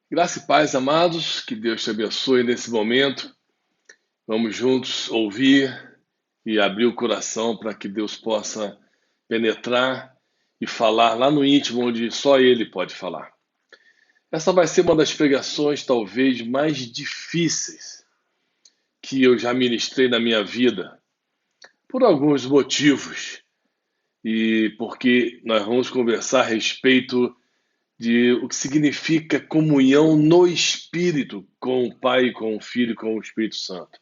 Graça e paz, amados, que Deus te abençoe nesse momento. Vamos juntos ouvir e abrir o coração para que Deus possa penetrar e falar lá no íntimo, onde só Ele pode falar. Essa vai ser uma das pregações talvez mais difíceis que eu já ministrei na minha vida, por alguns motivos, e porque nós vamos conversar a respeito de o que significa comunhão no Espírito com o Pai, com o Filho e com o Espírito Santo.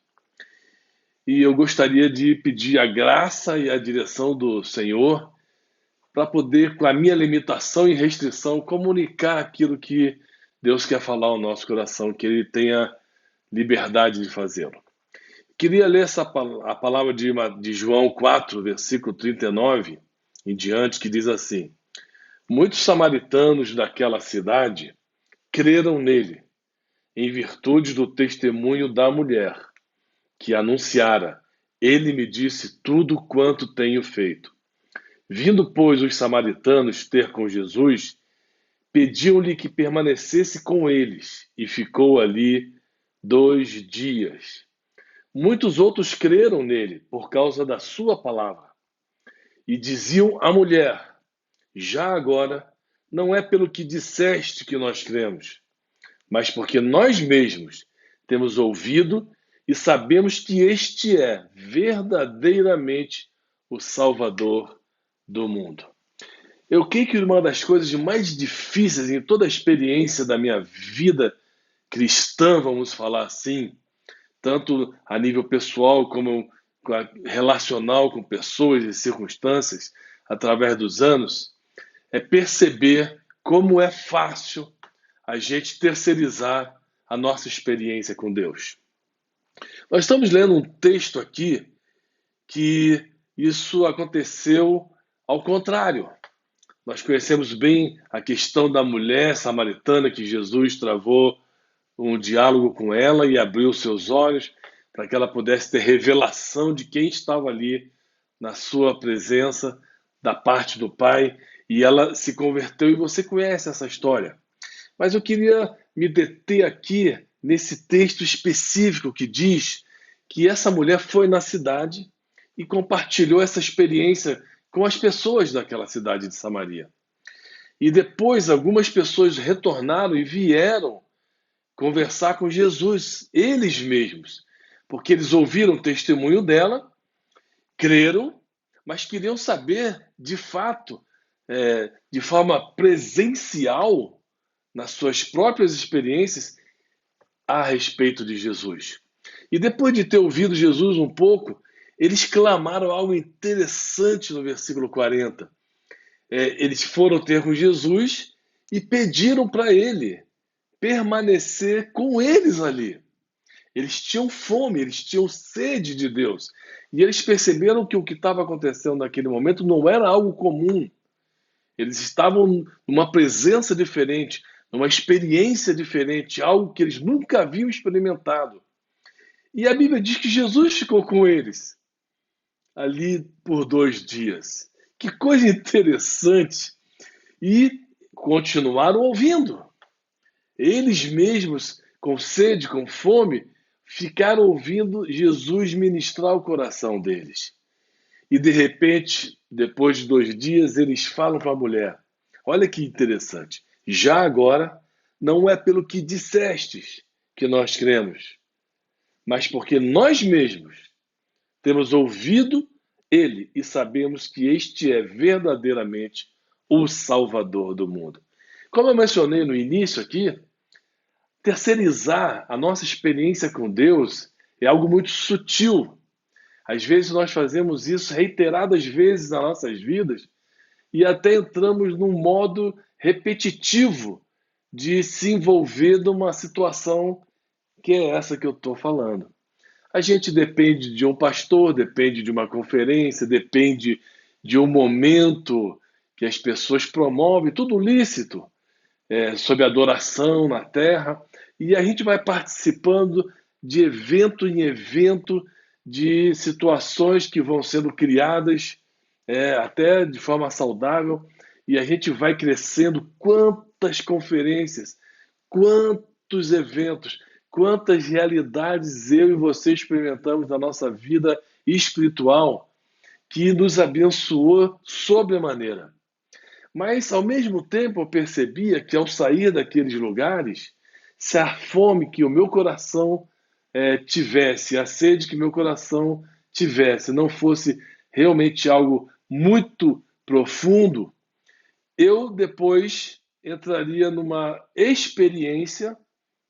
E eu gostaria de pedir a graça e a direção do Senhor para poder, com a minha limitação e restrição, comunicar aquilo que Deus quer falar ao nosso coração, que Ele tenha liberdade de fazê-lo. Queria ler a palavra de João 4, versículo 39 em diante, que diz assim: Muitos samaritanos daquela cidade creram nele, em virtude do testemunho da mulher, que anunciara: Ele me disse tudo quanto tenho feito. Vindo, pois, os samaritanos ter com Jesus, pediam-lhe que permanecesse com eles, e ficou ali 2 dias. Muitos outros creram nele por causa da sua palavra, e diziam à mulher: Já agora, não é pelo que disseste que nós cremos, mas porque nós mesmos temos ouvido e sabemos que este é verdadeiramente o Salvador do mundo. Eu creio que uma das coisas mais difíceis em toda a experiência da minha vida cristã, vamos falar assim, tanto a nível pessoal como relacional com pessoas e circunstâncias através dos anos, é perceber como é fácil a gente terceirizar a nossa experiência com Deus. Nós estamos lendo um texto aqui que isso aconteceu ao contrário. Nós conhecemos bem a questão da mulher samaritana que Jesus travou um diálogo com ela e abriu seus olhos para que ela pudesse ter revelação de quem estava ali na sua presença, da parte do Pai, e ela se converteu, e você conhece essa história. Mas eu queria me deter aqui nesse texto específico que diz que essa mulher foi na cidade e compartilhou essa experiência com as pessoas daquela cidade de Samaria. E depois algumas pessoas retornaram e vieram conversar com Jesus, eles mesmos, porque eles ouviram o testemunho dela, creram, mas queriam saber, de fato, de forma presencial, nas suas próprias experiências, a respeito de Jesus. E depois de ter ouvido Jesus um pouco, eles clamaram algo interessante no versículo 40. Eles foram ter com Jesus e pediram para ele permanecer com eles ali. Eles tinham fome, eles tinham sede de Deus. E eles perceberam que o que estava acontecendo naquele momento não era algo comum. Eles estavam numa presença diferente, numa experiência diferente, algo que eles nunca haviam experimentado. E a Bíblia diz que Jesus ficou com eles ali por 2 dias. Que coisa interessante! E continuaram ouvindo. Eles mesmos, com sede, com fome, ficaram ouvindo Jesus ministrar o coração deles. E de repente, depois de 2 dias, eles falam para a mulher: Olha que interessante, já agora não é pelo que dissestes que nós cremos, mas porque nós mesmos temos ouvido ele e sabemos que este é verdadeiramente o Salvador do mundo. Como eu mencionei no início aqui, terceirizar a nossa experiência com Deus é algo muito sutil. Às vezes nós fazemos isso reiteradas vezes nas nossas vidas e até entramos num modo repetitivo de se envolver numa situação que é essa que eu estou falando. A gente depende de um pastor, depende de uma conferência, depende de um momento que as pessoas promovem, tudo lícito, sobre adoração na terra, e a gente vai participando de evento em evento, de situações que vão sendo criadas até de forma saudável, e a gente vai crescendo. Quantas conferências, quantos eventos, quantas realidades eu e você experimentamos na nossa vida espiritual que nos abençoou sobremaneira. Mas, ao mesmo tempo, eu percebia que, ao sair daqueles lugares, se a fome que o meu coração tivesse, a sede que meu coração tivesse, não fosse realmente algo muito profundo, eu depois entraria numa experiência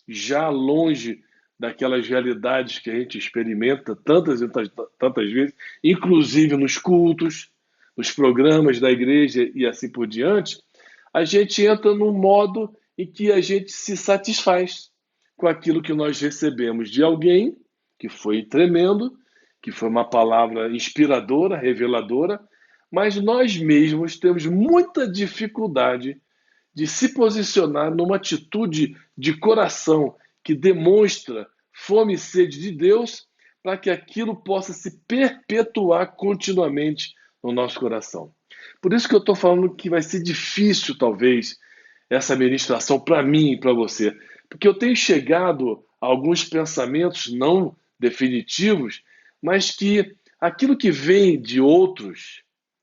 já longe daquelas realidades que a gente experimenta tantas e tantas vezes, inclusive nos cultos, nos programas da igreja e assim por diante, a gente entra num modo em que a gente se satisfaz com aquilo que nós recebemos de alguém, que foi tremendo, que foi uma palavra inspiradora, reveladora, mas nós mesmos temos muita dificuldade de se posicionar numa atitude de coração que demonstra fome e sede de Deus, para que aquilo possa se perpetuar continuamente no nosso coração. Por isso que eu estou falando que vai ser difícil, talvez, essa ministração para mim e para você, porque eu tenho chegado a alguns pensamentos não definitivos, mas que aquilo que vem de outros,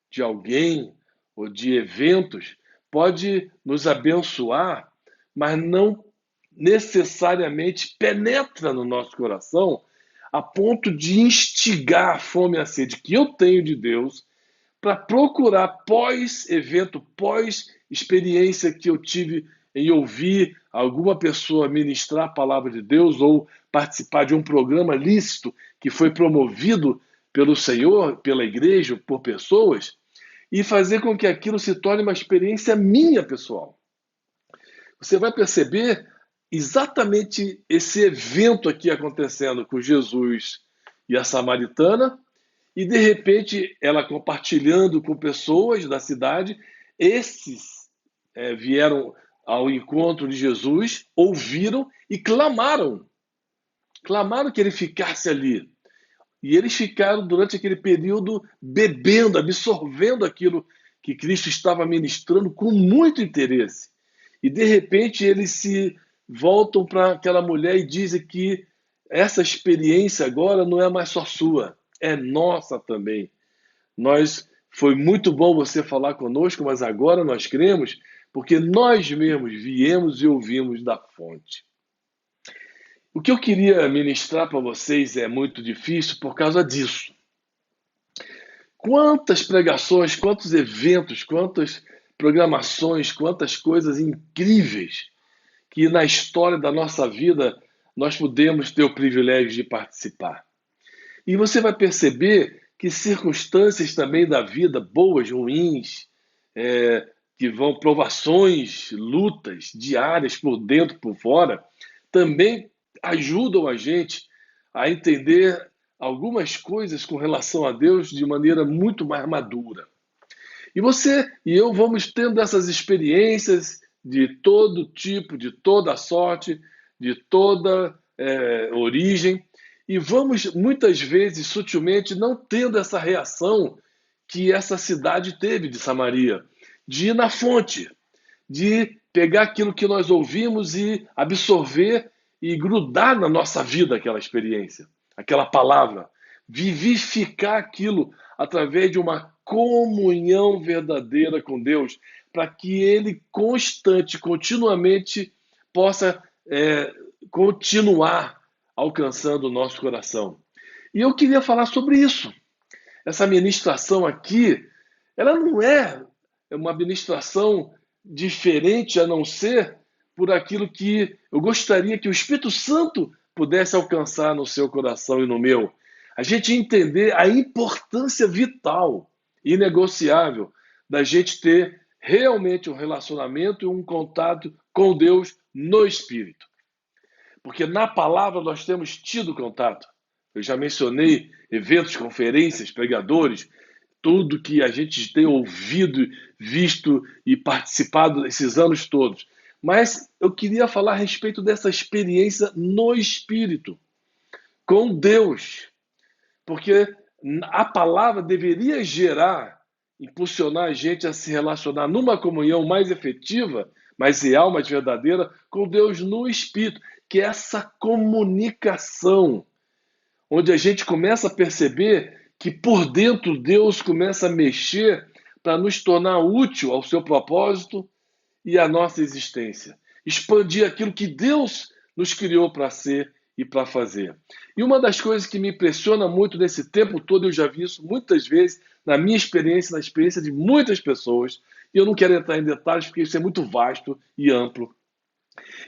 de alguém ou de eventos, pode nos abençoar, mas não necessariamente penetra no nosso coração a ponto de instigar a fome e a sede que eu tenho de Deus para procurar pós-evento, pós-experiência que eu tive em ouvir alguma pessoa ministrar a palavra de Deus ou participar de um programa lícito que foi promovido pelo Senhor, pela igreja, por pessoas, e fazer com que aquilo se torne uma experiência minha, pessoal. Você vai perceber exatamente esse evento aqui acontecendo com Jesus e a samaritana, e de repente ela compartilhando com pessoas da cidade, esses vieram ao encontro de Jesus, ouviram e clamaram. Clamaram que ele ficasse ali. E eles ficaram durante aquele período bebendo, absorvendo aquilo que Cristo estava ministrando com muito interesse. E de repente eles se voltam para aquela mulher e dizem que essa experiência agora não é mais só sua, é nossa também. Foi muito bom você falar conosco, mas agora nós cremos porque nós mesmos viemos e ouvimos da fonte. O que eu queria ministrar para vocês é muito difícil por causa disso. Quantas pregações, quantos eventos, quantas programações, quantas coisas incríveis que na história da nossa vida nós pudemos ter o privilégio de participar. E você vai perceber que circunstâncias também da vida, boas, ruins, que vão provações, lutas diárias por dentro, por fora, também ajudam a gente a entender algumas coisas com relação a Deus de maneira muito mais madura. E você e eu vamos tendo essas experiências de todo tipo, de toda sorte, de toda origem, e vamos muitas vezes sutilmente não tendo essa reação que essa cidade teve de Samaria, de ir na fonte, de pegar aquilo que nós ouvimos e absorver e grudar na nossa vida aquela experiência, aquela palavra, vivificar aquilo através de uma comunhão verdadeira com Deus, para que Ele continuamente possa continuar alcançando o nosso coração. E eu queria falar sobre isso. Essa ministração aqui, ela não é uma ministração diferente a não ser por aquilo que eu gostaria que o Espírito Santo pudesse alcançar no seu coração e no meu. A gente entender a importância vital, inegociável, da gente ter realmente um relacionamento e um contato com Deus no Espírito. Porque na palavra nós temos tido contato. Eu já mencionei eventos, conferências, pregadores, tudo que a gente tem ouvido, visto e participado esses anos todos. Mas eu queria falar a respeito dessa experiência no Espírito, com Deus. Porque a palavra deveria impulsionar a gente a se relacionar numa comunhão mais efetiva, mais real, mais verdadeira com Deus no Espírito, que é essa comunicação, onde a gente começa a perceber que por dentro Deus começa a mexer para nos tornar útil ao seu propósito e à nossa existência. Expandir aquilo que Deus nos criou para ser e para fazer. E uma das coisas que me impressiona muito nesse tempo todo, eu já vi isso muitas vezes na minha experiência, na experiência de muitas pessoas, e eu não quero entrar em detalhes porque isso é muito vasto e amplo,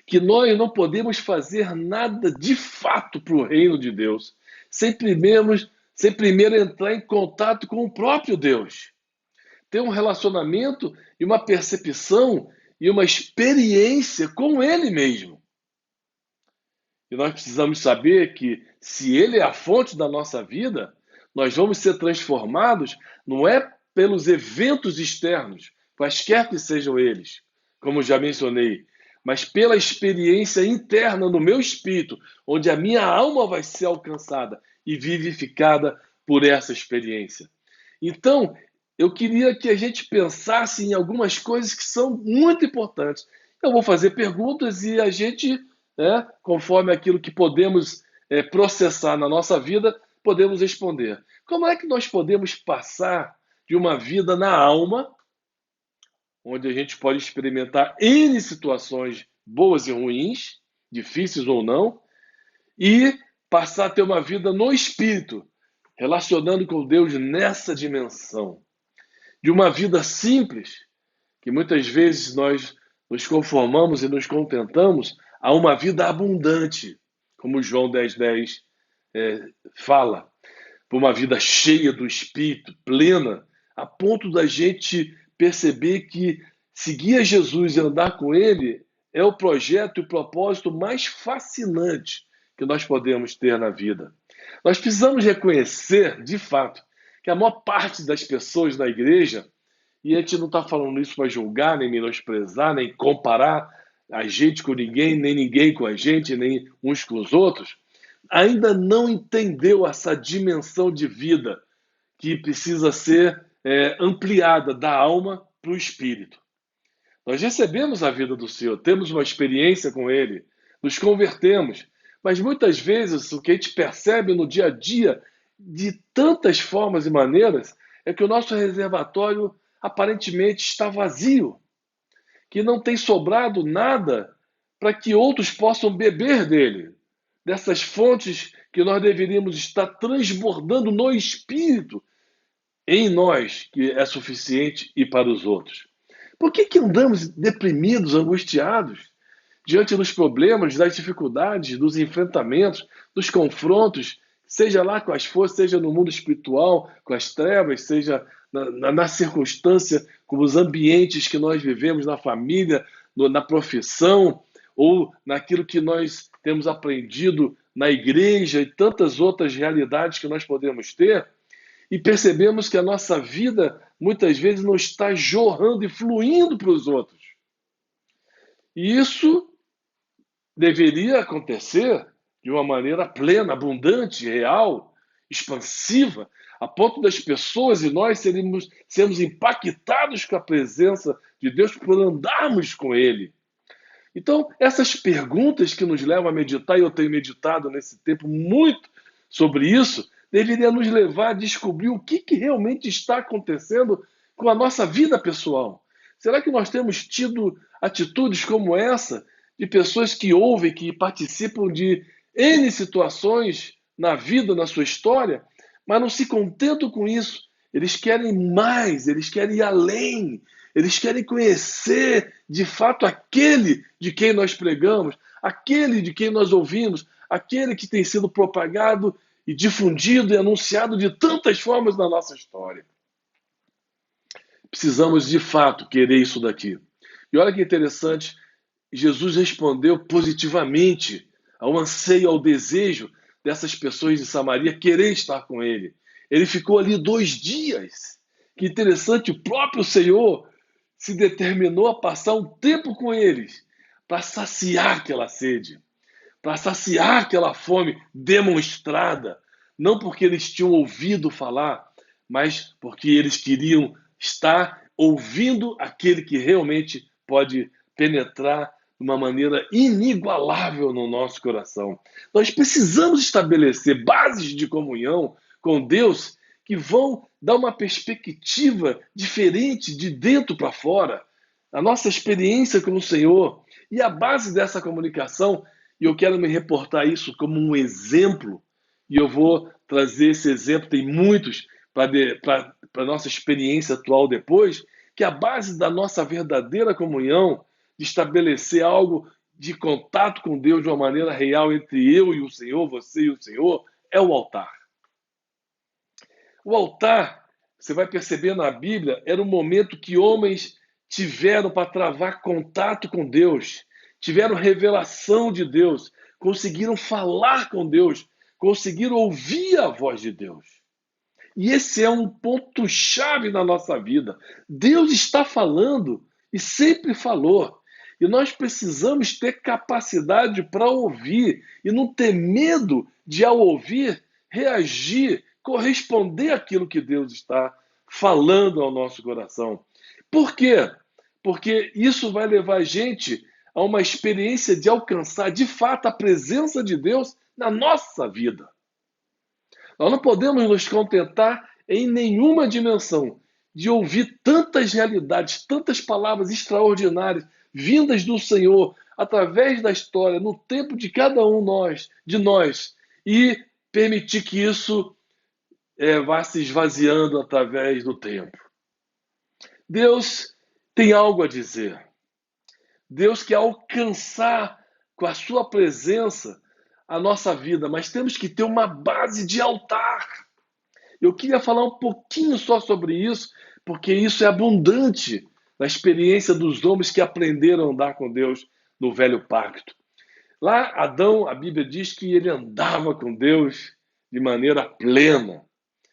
que nós não podemos fazer nada de fato para o reino de Deus sem primeiro entrar em contato com o próprio Deus. Ter um relacionamento e uma percepção e uma experiência com Ele mesmo. E nós precisamos saber que, se Ele é a fonte da nossa vida, nós vamos ser transformados não é pelos eventos externos, quaisquer que sejam eles, como já mencionei, mas pela experiência interna no meu espírito, onde a minha alma vai ser alcançada e vivificada por essa experiência. Então, eu queria que a gente pensasse em algumas coisas que são muito importantes. Eu vou fazer perguntas e a gente, conforme aquilo que podemos processar na nossa vida, podemos responder. Como é que nós podemos passar de uma vida na alma, onde a gente pode experimentar N situações boas e ruins, difíceis ou não, e passar a ter uma vida no espírito, relacionando com Deus nessa dimensão? De uma vida simples, que muitas vezes nós nos conformamos e nos contentamos, a uma vida abundante, como João 10,10 fala, por uma vida cheia do Espírito, plena, a ponto da gente perceber que seguir a Jesus e andar com Ele é o projeto e o propósito mais fascinante que nós podemos ter na vida. Nós precisamos reconhecer, de fato, que a maior parte das pessoas da igreja, e a gente não está falando isso para julgar, nem menosprezar, nem comparar a gente com ninguém, nem ninguém com a gente, nem uns com os outros, ainda não entendeu essa dimensão de vida que precisa ser ampliada da alma para o espírito. Nós recebemos a vida do Senhor, temos uma experiência com Ele, nos convertemos, mas muitas vezes o que a gente percebe no dia a dia, de tantas formas e maneiras, é que o nosso reservatório aparentemente está vazio, que não tem sobrado nada para que outros possam beber dele, dessas fontes que nós deveríamos estar transbordando no Espírito, em nós, que é suficiente, e para os outros. Por que andamos deprimidos, angustiados, diante dos problemas, das dificuldades, dos enfrentamentos, dos confrontos, seja lá quais for, seja no mundo espiritual, com as trevas, seja na circunstância, com os ambientes que nós vivemos, na família, na profissão, ou naquilo que nós temos aprendido na igreja e tantas outras realidades que nós podemos ter, e percebemos que a nossa vida muitas vezes não está jorrando e fluindo para os outros. E isso deveria acontecer de uma maneira plena, abundante, real, expansiva, a ponto das pessoas e nós sermos impactados com a presença de Deus por andarmos com Ele. Então, essas perguntas que nos levam a meditar, e eu tenho meditado nesse tempo muito sobre isso, deveria nos levar a descobrir o que realmente está acontecendo com a nossa vida pessoal. Será que nós temos tido atitudes como essa, de pessoas que ouvem, que participam de N situações na vida, na sua história, mas não se contentam com isso? Eles querem mais, eles querem ir além, eles querem conhecer de fato aquele de quem nós pregamos, aquele de quem nós ouvimos, aquele que tem sido propagado e difundido e anunciado de tantas formas na nossa história. Precisamos de fato querer isso daqui. E olha que interessante, Jesus respondeu positivamente ao anseio, ao desejo dessas pessoas de Samaria querer estar com ele. Ele ficou ali 2 dias. Que interessante, o próprio Senhor se determinou a passar um tempo com eles para saciar aquela sede, para saciar aquela fome demonstrada, não porque eles tinham ouvido falar, mas porque eles queriam estar ouvindo aquele que realmente pode penetrar de uma maneira inigualável no nosso coração. Nós precisamos estabelecer bases de comunhão com Deus que vão dar uma perspectiva diferente de dentro para fora, a nossa experiência com o Senhor. E a base dessa comunicação, e eu quero me reportar isso como um exemplo, e eu vou trazer esse exemplo, tem muitos, para a nossa experiência atual depois, que a base da nossa verdadeira comunhão, de estabelecer algo de contato com Deus de uma maneira real entre eu e o Senhor, você e o Senhor, é o altar. O altar, você vai perceber na Bíblia, era um momento que homens tiveram para travar contato com Deus, tiveram revelação de Deus, conseguiram falar com Deus, conseguiram ouvir a voz de Deus. E esse é um ponto-chave na nossa vida. Deus está falando e sempre falou. E nós precisamos ter capacidade para ouvir e não ter medo de, ao ouvir, reagir, corresponder àquilo que Deus está falando ao nosso coração. Por quê? Porque isso vai levar a gente a uma experiência de alcançar, de fato, a presença de Deus na nossa vida. Nós não podemos nos contentar em nenhuma dimensão de ouvir tantas realidades, tantas palavras extraordinárias vindas do Senhor através da história, no tempo de cada um de nós, e permitir que isso vá se esvaziando através do tempo. Deus tem algo a dizer. Deus quer alcançar com a sua presença a nossa vida, mas temos que ter uma base de altar. Eu queria falar um pouquinho só sobre isso, porque isso é abundante na experiência dos homens que aprenderam a andar com Deus no velho pacto. Lá, Adão, a Bíblia diz que ele andava com Deus de maneira plena,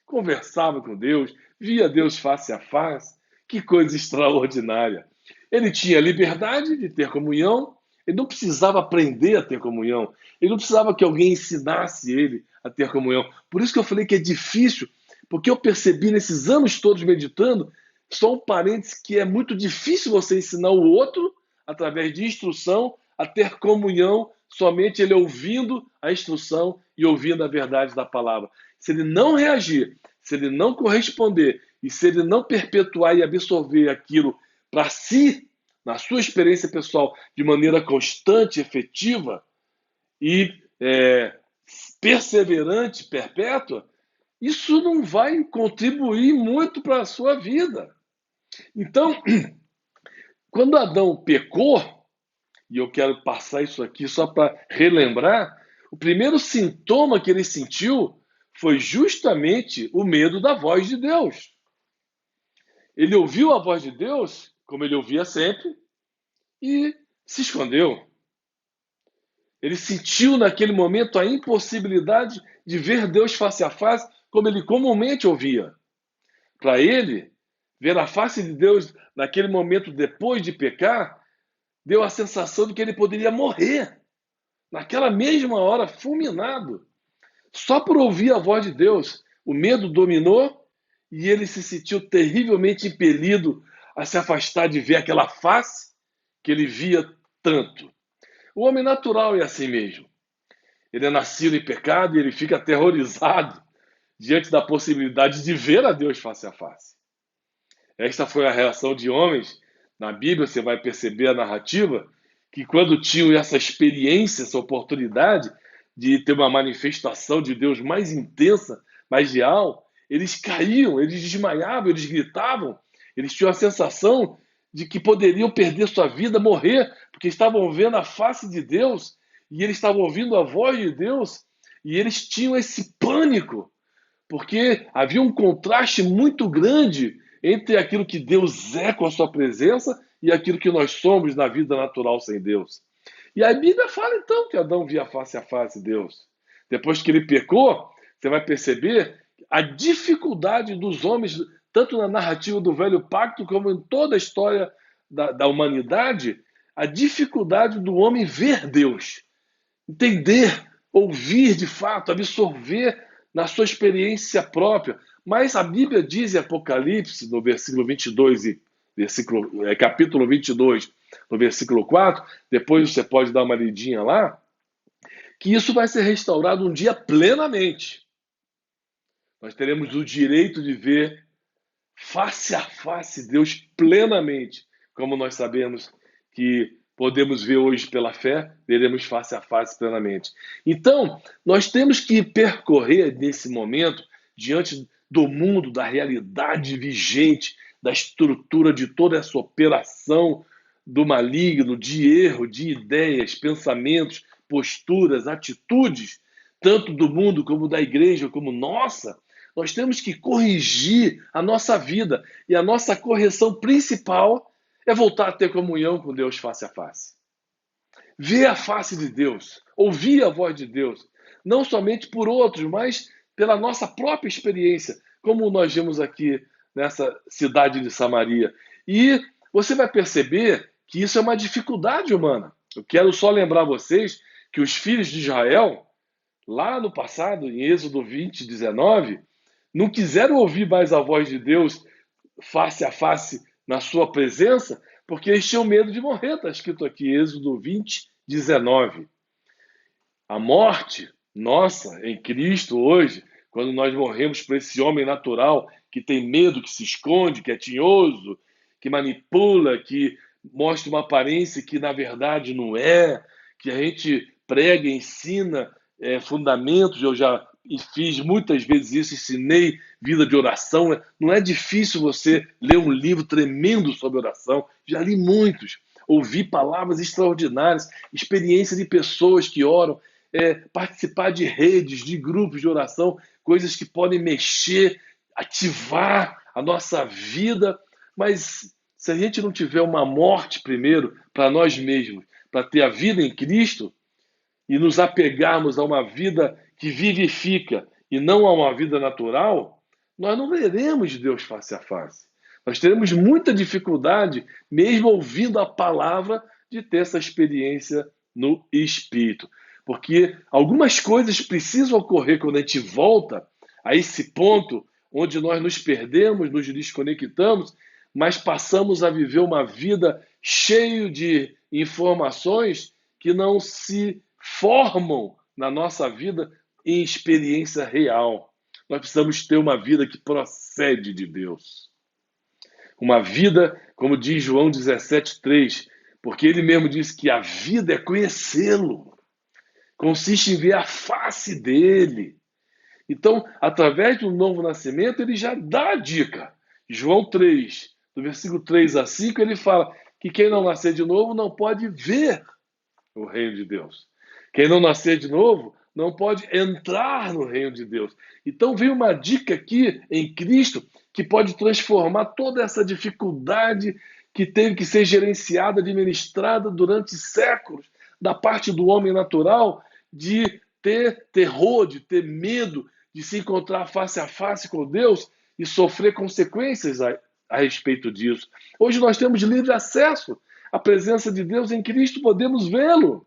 conversava com Deus, via Deus face a face. Que coisa extraordinária! Ele tinha liberdade de ter comunhão, ele não precisava aprender a ter comunhão, ele não precisava que alguém ensinasse ele a ter comunhão. Por isso que eu falei que é difícil, porque eu percebi nesses anos todos meditando, só um parênteses, que é muito difícil você ensinar o outro, através de instrução, a ter comunhão, somente ele ouvindo a instrução e ouvindo a verdade da palavra. Se ele não reagir, se ele não corresponder, e se ele não perpetuar e absorver aquilo para si, na sua experiência pessoal, de maneira constante, efetiva e perseverante, perpétua, isso não vai contribuir muito para a sua vida. Então, quando Adão pecou, e eu quero passar isso aqui só para relembrar, o primeiro sintoma que ele sentiu foi justamente o medo da voz de Deus. Ele ouviu a voz de Deus, como ele ouvia sempre, e se escondeu. Ele sentiu naquele momento a impossibilidade de ver Deus face a face, como ele comumente ouvia. Para ele, ver a face de Deus naquele momento depois de pecar, deu a sensação de que ele poderia morrer. Naquela mesma hora, fulminado. Só por ouvir a voz de Deus, o medo dominou e ele se sentiu terrivelmente impelido a se afastar de ver aquela face que ele via tanto. O homem natural é assim mesmo. Ele é nascido em pecado e ele fica aterrorizado diante da possibilidade de ver a Deus face a face. Esta foi a reação de homens. Na Bíblia você vai perceber a narrativa que quando tinham essa experiência, essa oportunidade de ter uma manifestação de Deus mais intensa, mais real, eles caíam, eles desmaiavam, eles gritavam, eles tinham a sensação de que poderiam perder sua vida, morrer, porque estavam vendo a face de Deus e eles estavam ouvindo a voz de Deus e eles tinham esse pânico, porque havia um contraste muito grande entre aquilo que Deus é com a sua presença e aquilo que nós somos na vida natural sem Deus. E a Bíblia fala então que Adão via face a face Deus. Depois que ele pecou, você vai perceber a dificuldade dos homens, tanto na narrativa do Velho Pacto como em toda a história da humanidade, a dificuldade do homem ver Deus, entender, ouvir de fato, absorver na sua experiência própria. Mas a Bíblia diz em Apocalipse, no versículo 22 capítulo 22, no versículo 4, depois você pode dar uma lidinha lá, que isso vai ser restaurado um dia plenamente. Nós teremos o direito de ver face a face Deus plenamente, como nós sabemos que podemos ver hoje pela fé, veremos face a face plenamente. Então, nós temos que percorrer nesse momento, diante do mundo, da realidade vigente, da estrutura de toda essa operação do maligno, de erro, de ideias, pensamentos, posturas, atitudes, tanto do mundo como da igreja, como nossa. Nós temos que corrigir a nossa vida. E a nossa correção principal é voltar a ter comunhão com Deus face a face. Ver a face de Deus, ouvir a voz de Deus, não somente por outros, mas pela nossa própria experiência, como nós vimos aqui nessa cidade de Samaria. E você vai perceber que isso é uma dificuldade humana. Eu quero só lembrar vocês que os filhos de Israel, lá no passado, em Êxodo 20, 19, não quiseram ouvir mais a voz de Deus face a face na sua presença, porque eles tinham medo de morrer. Está escrito aqui, Êxodo 20, 19. A morte nossa em Cristo hoje, quando nós morremos para esse homem natural que tem medo, que se esconde, que é tinhoso, que manipula, que mostra uma aparência que na verdade não é, que a gente prega, ensina fundamentos. Eu já fiz muitas vezes isso, ensinei vida de oração. Não é difícil você ler um livro tremendo sobre oração, já li muitos, ouvi palavras extraordinárias, experiência de pessoas que oram, participar de redes, de grupos de oração, coisas que podem mexer, ativar a nossa vida. Mas se a gente não tiver uma morte primeiro para nós mesmos, para ter a vida em Cristo e nos apegarmos a uma vida que vivifica e não a uma vida natural, nós não veremos Deus face a face. Nós teremos muita dificuldade, mesmo ouvindo a palavra, de ter essa experiência no Espírito. Porque algumas coisas precisam ocorrer quando a gente volta a esse ponto onde nós nos perdemos, nos desconectamos, mas passamos a viver uma vida cheia de informações que não se formam na nossa vida em experiência real. Nós precisamos ter uma vida que procede de Deus. Uma vida, como diz João 17,3, porque ele mesmo disse que a vida é conhecê-lo. Consiste em ver a face dele. Então, através do novo nascimento, ele já dá a dica. João 3, do versículo 3 a 5, ele fala que quem não nascer de novo não pode ver o reino de Deus. Quem não nascer de novo não pode entrar no reino de Deus. Então vem uma dica aqui em Cristo que pode transformar toda essa dificuldade que teve que ser gerenciada, administrada durante séculos da parte do homem natural, de ter terror, de ter medo, de se encontrar face a face com Deus e sofrer consequências a respeito disso. Hoje nós temos livre acesso à presença de Deus em Cristo, podemos vê-lo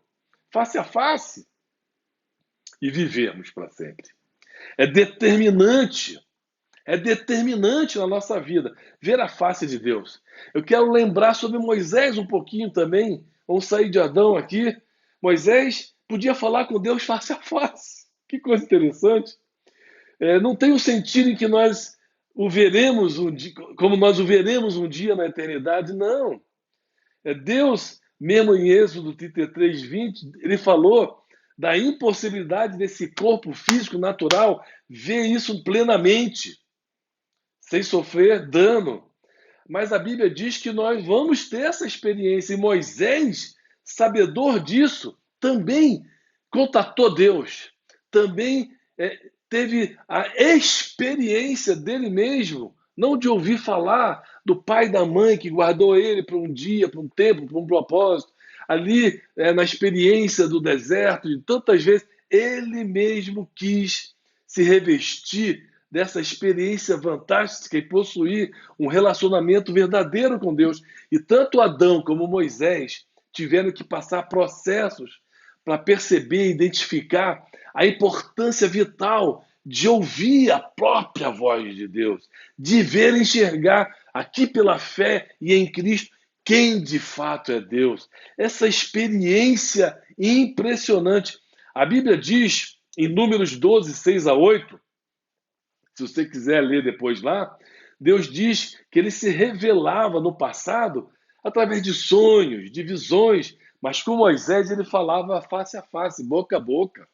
face a face e vivemos para sempre. É determinante na nossa vida ver a face de Deus. Eu quero lembrar sobre Moisés um pouquinho também. Vamos sair de Adão aqui. Moisés podia falar com Deus face a face. Que coisa interessante. Não tem o sentido em que nós o veremos um dia, como nós o veremos um dia na eternidade, não. Deus, mesmo em Êxodo 33, 20, ele falou da impossibilidade desse corpo físico natural ver isso plenamente, sem sofrer dano. Mas a Bíblia diz que nós vamos ter essa experiência. E Moisés, sabedor disso, também contatou Deus. Também teve a experiência dele mesmo, não de ouvir falar do pai e da mãe que guardou ele para um dia, para um tempo, para um propósito. Ali, na experiência do deserto, de tantas vezes, ele mesmo quis se revestir dessa experiência fantástica e possuir um relacionamento verdadeiro com Deus. E tanto Adão como Moisés tiveram que passar processos para perceber e identificar a importância vital de ouvir a própria voz de Deus, de ver e enxergar aqui pela fé e em Cristo, quem de fato é Deus. Essa experiência impressionante. A Bíblia diz, em Números 12, 6 a 8, se você quiser ler depois lá, Deus diz que ele se revelava no passado através de sonhos, de visões, mas com Moisés ele falava face a face, boca a boca.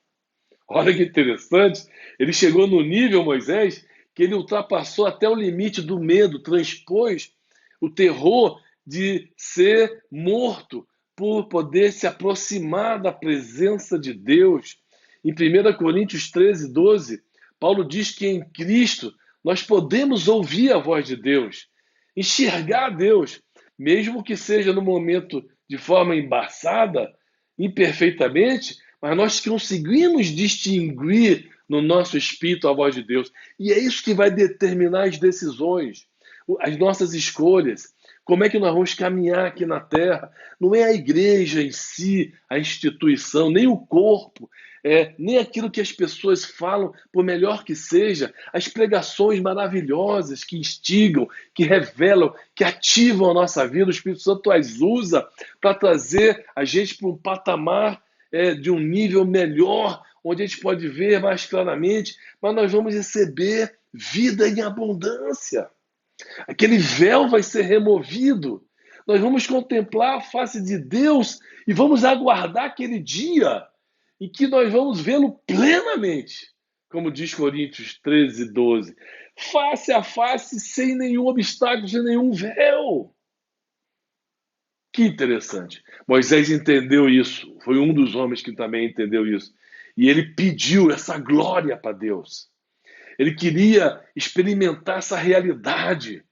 Olha que interessante, ele chegou no nível, Moisés, que ele ultrapassou até o limite do medo, transpôs o terror de ser morto por poder se aproximar da presença de Deus. Em 1 Coríntios 13, 12, Paulo diz que em Cristo nós podemos ouvir a voz de Deus, enxergar Deus, mesmo que seja no momento de forma embaçada, imperfeitamente, mas nós conseguimos distinguir no nosso espírito a voz de Deus. E é isso que vai determinar as decisões, as nossas escolhas. Como é que nós vamos caminhar aqui na Terra? Não é a igreja em si, a instituição, nem o corpo, nem aquilo que as pessoas falam, por melhor que seja, as pregações maravilhosas que instigam, que revelam, que ativam a nossa vida. O Espírito Santo as usa para trazer a gente para um patamar de um nível melhor, onde a gente pode ver mais claramente, mas nós vamos receber vida em abundância. Aquele véu vai ser removido. Nós vamos contemplar a face de Deus e vamos aguardar aquele dia em que nós vamos vê-lo plenamente, como diz Coríntios 13, 12. Face a face, sem nenhum obstáculo, sem nenhum véu. Que interessante. Moisés entendeu isso. Foi um dos homens que também entendeu isso. E ele pediu essa glória para Deus. Ele queria experimentar essa realidade.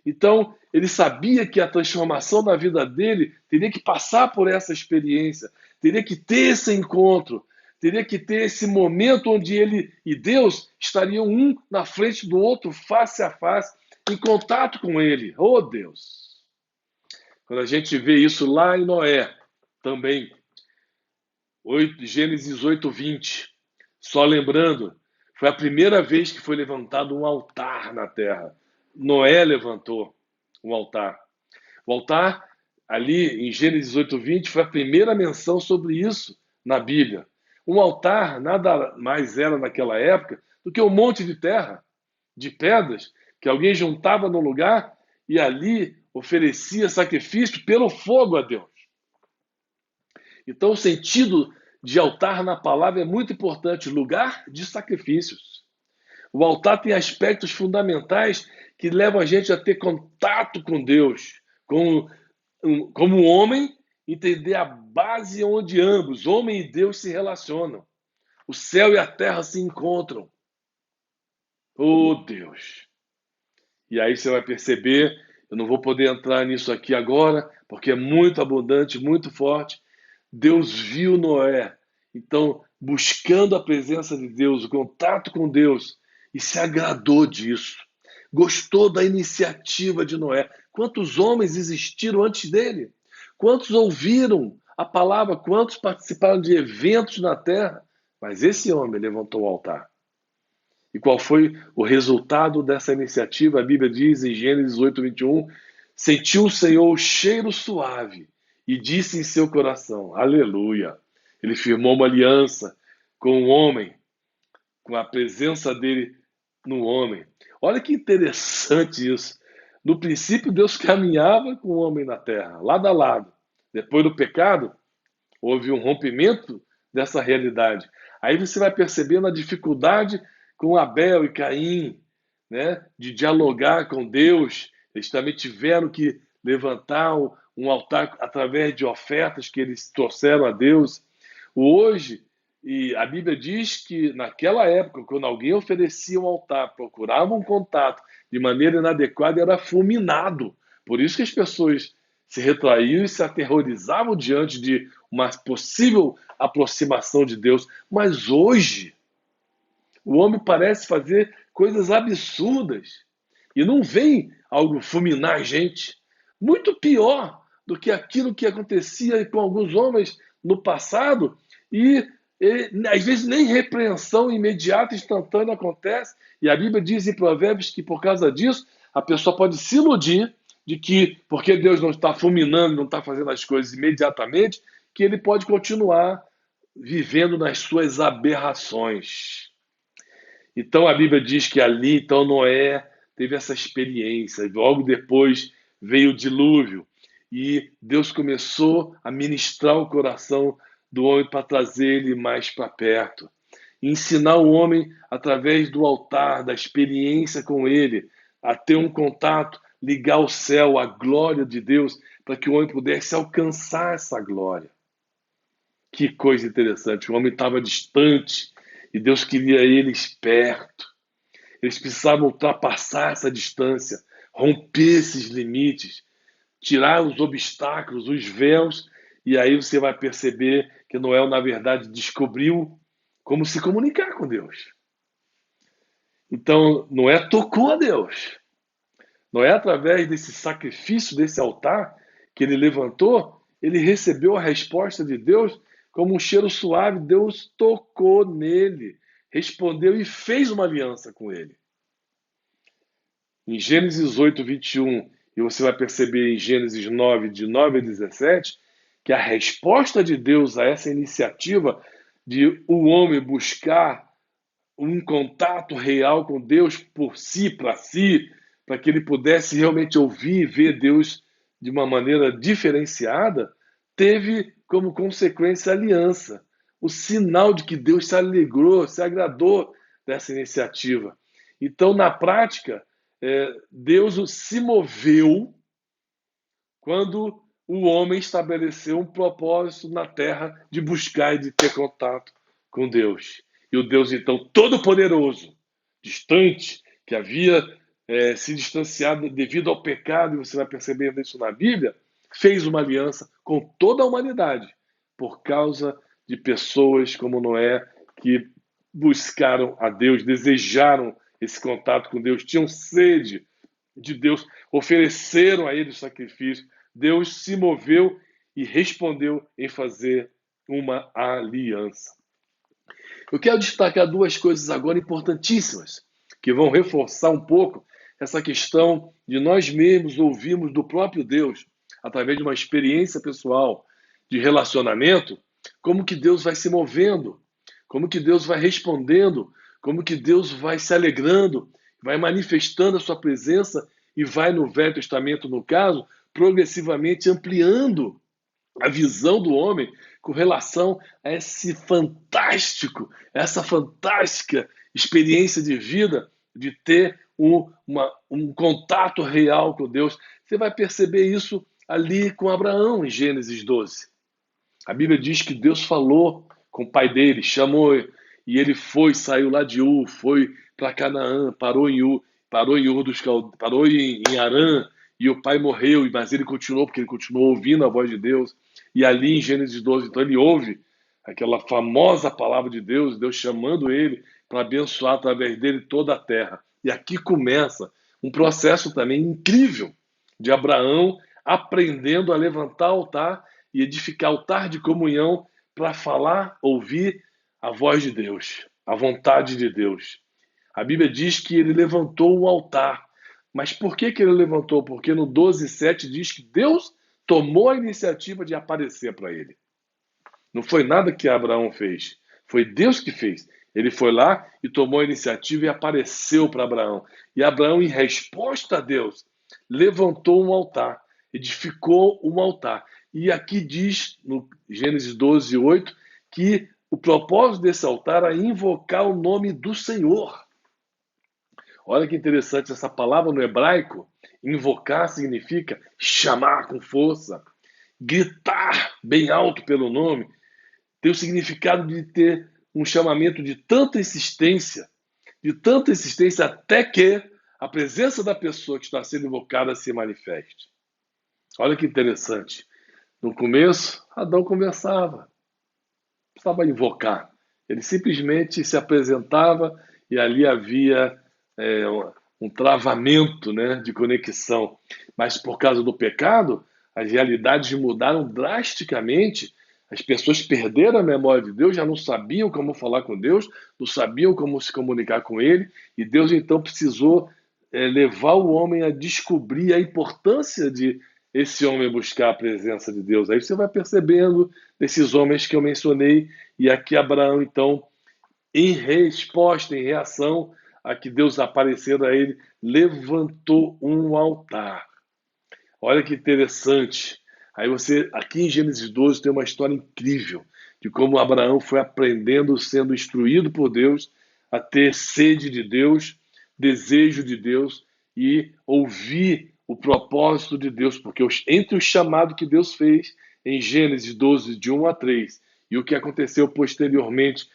Então, ele sabia que a transformação da vida dele teria que passar por essa experiência, teria que ter esse encontro, teria que ter esse momento onde ele e Deus estariam um na frente do outro, face a face, em contato com ele. Oh, Deus! Quando a gente vê isso lá em Noé, também, Gênesis 8, 20, só lembrando, foi a primeira vez que foi levantado um altar na terra. Noé levantou um altar. O altar, ali em Gênesis 8, 20, foi a primeira menção sobre isso na Bíblia. Um altar nada mais era naquela época do que um monte de terra, de pedras, que alguém juntava no lugar e ali oferecia sacrifício pelo fogo a Deus. Então, o sentido de altar na palavra é muito importante, lugar de sacrifícios. O altar tem aspectos fundamentais que levam a gente a ter contato com Deus, como homem, entender a base onde ambos, homem e Deus, se relacionam. O céu e a terra se encontram. Oh, Deus! E aí você vai perceber, eu não vou poder entrar nisso aqui agora, porque é muito abundante, muito forte. Deus viu Noé, então, buscando a presença de Deus, o contato com Deus, e se agradou disso. Gostou da iniciativa de Noé. Quantos homens existiram antes dele? Quantos ouviram a palavra? Quantos participaram de eventos na terra? Mas esse homem levantou o altar. E qual foi o resultado dessa iniciativa? A Bíblia diz em Gênesis 8, 21, sentiu o Senhor o cheiro suave e disse em seu coração, aleluia. Ele firmou uma aliança com o homem, com a presença dele no homem. Olha que interessante isso. No princípio, Deus caminhava com o homem na terra, lado a lado. Depois do pecado, houve um rompimento dessa realidade. Aí você vai percebendo a dificuldade com Abel e Caim, né, de dialogar com Deus. Eles também tiveram que levantar um altar através de ofertas que eles trouxeram a Deus. Hoje, e a Bíblia diz que naquela época, quando alguém oferecia um altar, procurava um contato de maneira inadequada, era fulminado. Por isso que as pessoas se retraíam e se aterrorizavam diante de uma possível aproximação de Deus. Mas hoje, o homem parece fazer coisas absurdas e não vem algo fulminar a gente. Muito pior do que aquilo que acontecia com alguns homens no passado e às vezes nem repreensão imediata, instantânea acontece. E a Bíblia diz em Provérbios que por causa disso, a pessoa pode se iludir de que, porque Deus não está fulminando, não está fazendo as coisas imediatamente, que ele pode continuar vivendo nas suas aberrações. Então a Bíblia diz que ali, então Noé teve essa experiência. Logo depois veio o dilúvio e Deus começou a ministrar o coração do homem para trazer ele mais para perto. Ensinar o homem através do altar, da experiência com ele, a ter um contato, ligar o céu, a glória de Deus, para que o homem pudesse alcançar essa glória. Que coisa interessante, o homem estava distante e Deus queria eles perto. Eles precisavam ultrapassar essa distância, romper esses limites, tirar os obstáculos, os véus, e aí você vai perceber que Noé, na verdade, descobriu como se comunicar com Deus. Então, Noé tocou a Deus. Noé, através desse sacrifício, desse altar que ele levantou, ele recebeu a resposta de Deus como um cheiro suave. Deus tocou nele, respondeu e fez uma aliança com ele. Em Gênesis 8, 21, e você vai perceber em Gênesis 9, de 9 a 17, que a resposta de Deus a essa iniciativa de o homem buscar um contato real com Deus por si, para que ele pudesse realmente ouvir e ver Deus de uma maneira diferenciada, teve como consequência a aliança, o sinal de que Deus se alegrou, se agradou dessa iniciativa. Então, na prática, Deus se moveu quando o homem estabeleceu um propósito na terra de buscar e de ter contato com Deus. E o Deus, então, todo-poderoso, distante, que havia se distanciado devido ao pecado, e você vai perceber isso na Bíblia, fez uma aliança com toda a humanidade, por causa de pessoas como Noé, que buscaram a Deus, desejaram esse contato com Deus, tinham sede de Deus, ofereceram a ele o sacrifício. Deus se moveu e respondeu em fazer uma aliança. Eu quero destacar duas coisas agora importantíssimas, que vão reforçar um pouco essa questão de nós mesmos ouvirmos do próprio Deus, através de uma experiência pessoal de relacionamento, como que Deus vai se movendo, como que Deus vai respondendo, como que Deus vai se alegrando, vai manifestando a sua presença e vai, no Velho Testamento, no caso, progressivamente ampliando a visão do homem com relação a essa fantástica experiência de vida, de ter um contato real com Deus. Você vai perceber isso ali com Abraão, em Gênesis 12. A Bíblia diz que Deus falou com o pai dele, chamou, e ele saiu lá de Ur, foi para Canaã, parou em Ur, parou em Harã, e o pai morreu, mas ele continuou, porque ele continuou ouvindo a voz de Deus. E ali em Gênesis 12, então ele ouve aquela famosa palavra de Deus, Deus chamando ele para abençoar através dele toda a terra. E aqui começa um processo também incrível de Abraão aprendendo a levantar altar e edificar altar de comunhão para falar, ouvir a voz de Deus, a vontade de Deus. A Bíblia diz que ele levantou um altar. Mas por que ele levantou? Porque no 12:7 diz que Deus tomou a iniciativa de aparecer para ele. Não foi nada que Abraão fez, foi Deus que fez. Ele foi lá e tomou a iniciativa e apareceu para Abraão. E Abraão, em resposta a Deus, levantou um altar, edificou um altar. E aqui diz, no Gênesis 12:8, que o propósito desse altar era invocar o nome do Senhor. Olha que interessante, essa palavra no hebraico, invocar significa chamar com força, gritar bem alto pelo nome, tem o significado de ter um chamamento de tanta insistência até que a presença da pessoa que está sendo invocada se manifeste. Olha que interessante. No começo, Adão conversava, não precisava invocar. Ele simplesmente se apresentava e ali havia um travamento, né, de conexão. Mas por causa do pecado, as realidades mudaram drasticamente. As pessoas perderam a memória de Deus, já não sabiam como falar com Deus, não sabiam como se comunicar com Ele, e Deus então precisou levar o homem a descobrir a importância de esse homem buscar a presença de Deus. Aí você vai percebendo desses homens que eu mencionei, e aqui Abraão, então, em resposta, em reação a que Deus apareceu a ele, levantou um altar. Olha que interessante. Aí você, aqui em Gênesis 12, tem uma história incrível de como Abraão foi aprendendo, sendo instruído por Deus, a ter sede de Deus, desejo de Deus e ouvir o propósito de Deus, porque entre o chamado que Deus fez em Gênesis 12, de 1 a 3, e o que aconteceu posteriormente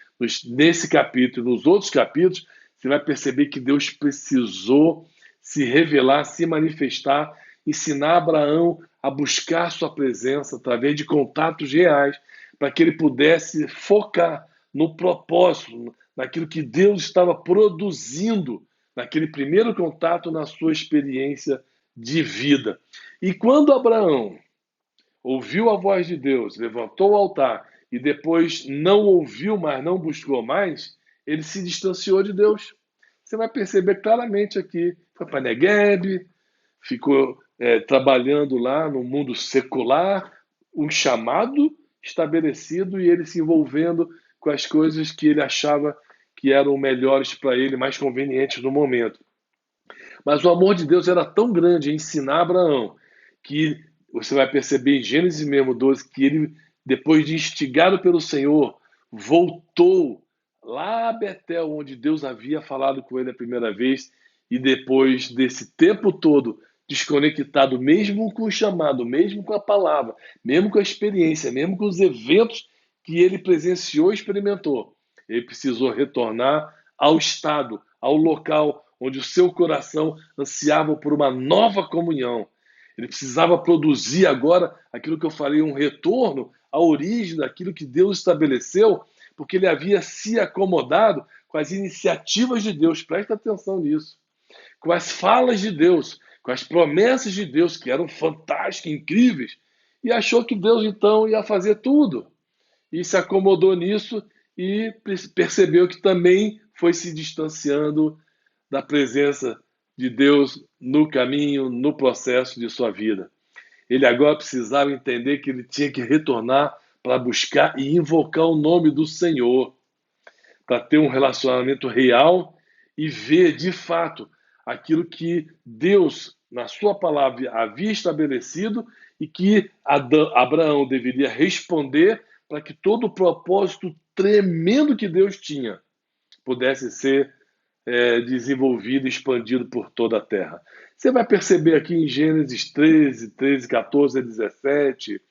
nesse capítulo, nos outros capítulos, você vai perceber que Deus precisou se revelar, se manifestar, ensinar Abraão a buscar sua presença através de contatos reais, para que ele pudesse focar no propósito, naquilo que Deus estava produzindo naquele primeiro contato, na sua experiência de vida. E quando Abraão ouviu a voz de Deus, levantou o altar e depois não ouviu mais, não buscou mais, ele se distanciou de Deus. Você vai perceber claramente aqui. Foi para Negueb, ficou trabalhando lá no mundo secular, um chamado estabelecido e ele se envolvendo com as coisas que ele achava que eram melhores para ele, mais convenientes no momento. Mas o amor de Deus era tão grande em ensinar Abraão que você vai perceber em Gênesis mesmo 12 que ele, depois de instigado pelo Senhor, voltou lá a Betel, onde Deus havia falado com ele a primeira vez, e depois desse tempo todo desconectado, mesmo com o chamado, mesmo com a palavra, mesmo com a experiência, mesmo com os eventos que ele presenciou e experimentou, ele precisou retornar ao estado, ao local onde o seu coração ansiava por uma nova comunhão. Ele precisava produzir agora aquilo que eu falei, um retorno à origem daquilo que Deus estabeleceu, porque ele havia se acomodado com as iniciativas de Deus. Presta atenção nisso. Com as falas de Deus, com as promessas de Deus, que eram fantásticas, incríveis, e achou que Deus então ia fazer tudo. E se acomodou nisso e percebeu que também foi se distanciando da presença de Deus no caminho, no processo de sua vida. Ele agora precisava entender que ele tinha que retornar para buscar e invocar o nome do Senhor, para ter um relacionamento real e ver de fato aquilo que Deus, na sua palavra, havia estabelecido e que Abraão deveria responder para que todo o propósito tremendo que Deus tinha pudesse ser desenvolvido e expandido por toda a terra. Você vai perceber aqui em Gênesis 13, 14 a 17,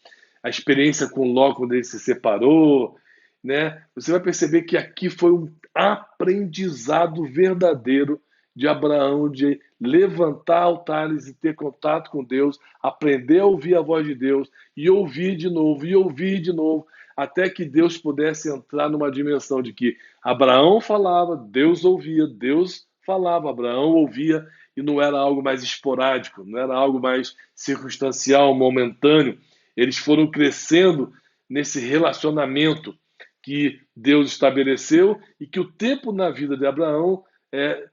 a experiência com Ló quando ele se separou, né? Você vai perceber que aqui foi um aprendizado verdadeiro de Abraão, de levantar altares e ter contato com Deus, aprender a ouvir a voz de Deus e ouvir de novo, e ouvir de novo, até que Deus pudesse entrar numa dimensão de que Abraão falava, Deus ouvia, Deus falava, Abraão ouvia, e não era algo mais esporádico, não era algo mais circunstancial, momentâneo. Eles foram crescendo nesse relacionamento que Deus estabeleceu e que o tempo na vida de Abraão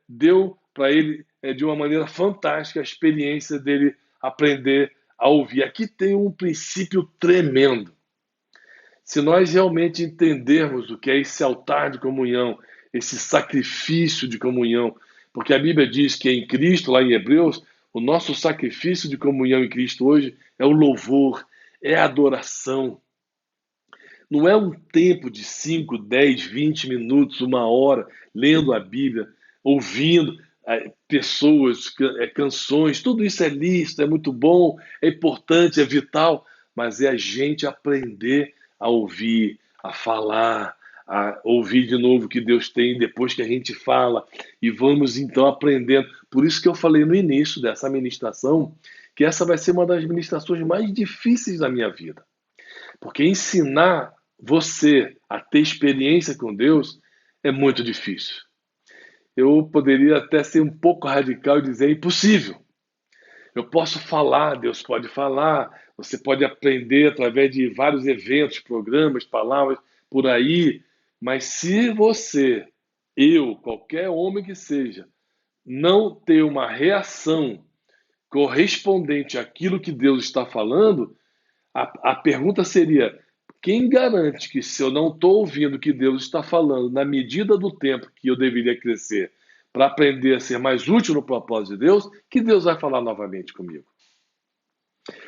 deu para ele, de uma maneira fantástica, a experiência dele aprender a ouvir. Aqui tem um princípio tremendo. Se nós realmente entendermos o que é esse altar de comunhão, esse sacrifício de comunhão, porque a Bíblia diz que em Cristo, lá em Hebreus, o nosso sacrifício de comunhão em Cristo hoje é o louvor, é a adoração. Não é um tempo de 5, 10, 20 minutos, uma hora, lendo a Bíblia, ouvindo pessoas, canções, tudo isso é lícito, é muito bom, é importante, é vital, mas é a gente aprender a ouvir, a falar, a ouvir de novo o que Deus tem depois que a gente fala, e vamos então aprendendo. Por isso que eu falei no início dessa ministração, que essa vai ser uma das ministrações mais difíceis da minha vida. Porque ensinar você a ter experiência com Deus é muito difícil. Eu poderia até ser um pouco radical e dizer impossível. Eu posso falar, Deus pode falar, você pode aprender através de vários eventos, programas, palavras por aí, mas se você, eu, qualquer homem que seja, não ter uma reação correspondente àquilo que Deus está falando, a pergunta seria: quem garante que, se eu não estou ouvindo o que Deus está falando na medida do tempo que eu deveria crescer para aprender a ser mais útil no propósito de Deus, que Deus vai falar novamente comigo?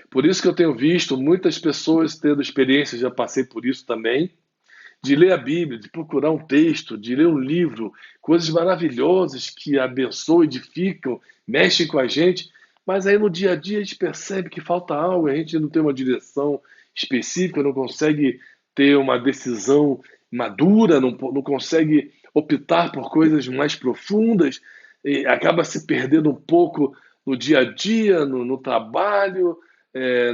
Por isso que eu tenho visto muitas pessoas tendo experiências, já passei por isso também, de ler a Bíblia, de procurar um texto, de ler um livro, coisas maravilhosas que abençoam, edificam, mexem com a gente, mas aí no dia a dia a gente percebe que falta algo, a gente não tem uma direção específica, não consegue ter uma decisão madura, não consegue optar por coisas mais profundas, e acaba se perdendo um pouco no dia a dia, no trabalho,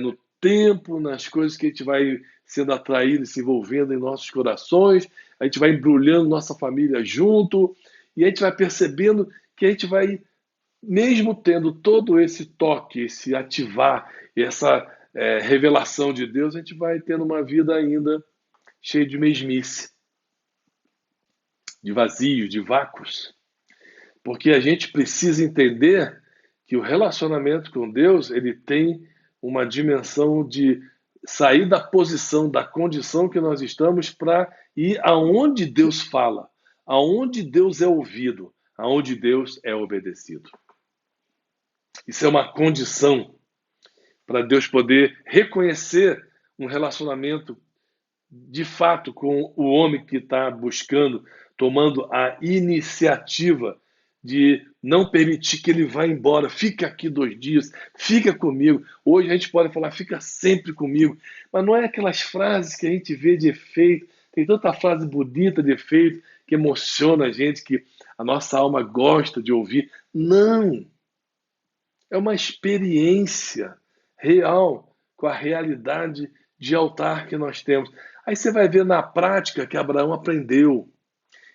no tempo, nas coisas que a gente vai sendo atraído e se envolvendo em nossos corações, a gente vai embrulhando nossa família junto, e a gente vai percebendo que a gente vai, mesmo tendo todo esse toque, esse ativar, essa revelação de Deus, a gente vai tendo uma vida ainda cheia de mesmice, de vazios, de vácuos. Porque a gente precisa entender que o relacionamento com Deus, ele tem uma dimensão de sair da posição, da condição que nós estamos para ir aonde Deus fala, aonde Deus é ouvido, aonde Deus é obedecido. Isso é uma condição para Deus poder reconhecer um relacionamento de fato com o homem que está buscando, tomando a iniciativa de não permitir que ele vá embora. Fica aqui 2 dias, fica comigo. Hoje a gente pode falar, fica sempre comigo. Mas não é aquelas frases que a gente vê de efeito. Tem tanta frase bonita de efeito que emociona a gente, que a nossa alma gosta de ouvir. Não! É uma experiência real com a realidade de altar que nós temos. Aí você vai ver na prática que Abraão aprendeu.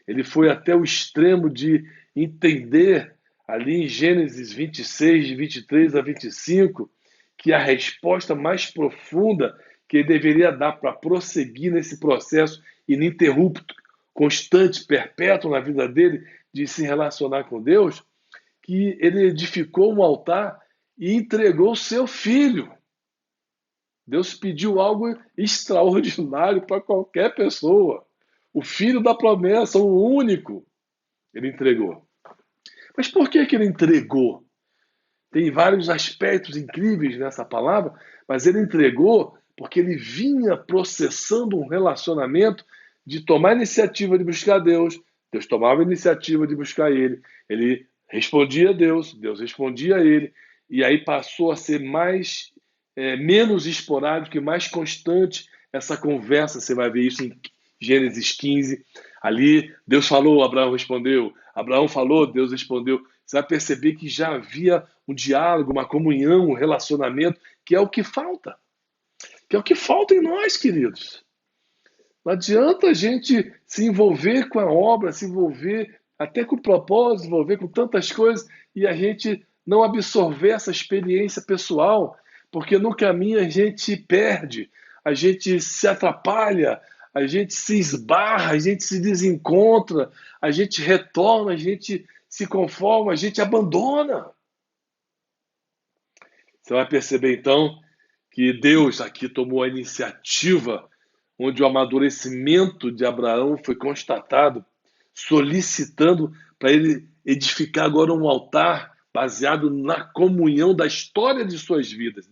Ele foi até o extremo de entender, ali em Gênesis 26, de 23 a 25, que a resposta mais profunda que ele deveria dar para prosseguir nesse processo ininterrupto, constante, perpétuo na vida dele, de se relacionar com Deus, que ele edificou um altar e entregou o seu filho. Deus pediu algo extraordinário para qualquer pessoa. O filho da promessa, o único, ele entregou. Mas por que ele entregou? Tem vários aspectos incríveis nessa palavra, mas ele entregou porque ele vinha processando um relacionamento de tomar a iniciativa de buscar Deus. Deus tomava a iniciativa de buscar ele. Ele respondia a Deus, Deus respondia a ele. E aí passou a ser menos esporádico e mais constante essa conversa. Você vai ver isso em Gênesis 15. Ali, Deus falou, Abraão respondeu. Abraão falou, Deus respondeu. Você vai perceber que já havia um diálogo, uma comunhão, um relacionamento, que é o que falta. Que é o que falta em nós, queridos. Não adianta a gente se envolver com a obra, se envolver até com o propósito, se envolver com tantas coisas e a gente não absorver essa experiência pessoal, porque no caminho a gente perde, a gente se atrapalha, a gente se esbarra, a gente se desencontra, a gente retorna, a gente se conforma, a gente abandona. Você vai perceber então que Deus aqui tomou a iniciativa, onde o amadurecimento de Abraão foi constatado, solicitando para ele edificar agora um altar baseado na comunhão da história de suas vidas.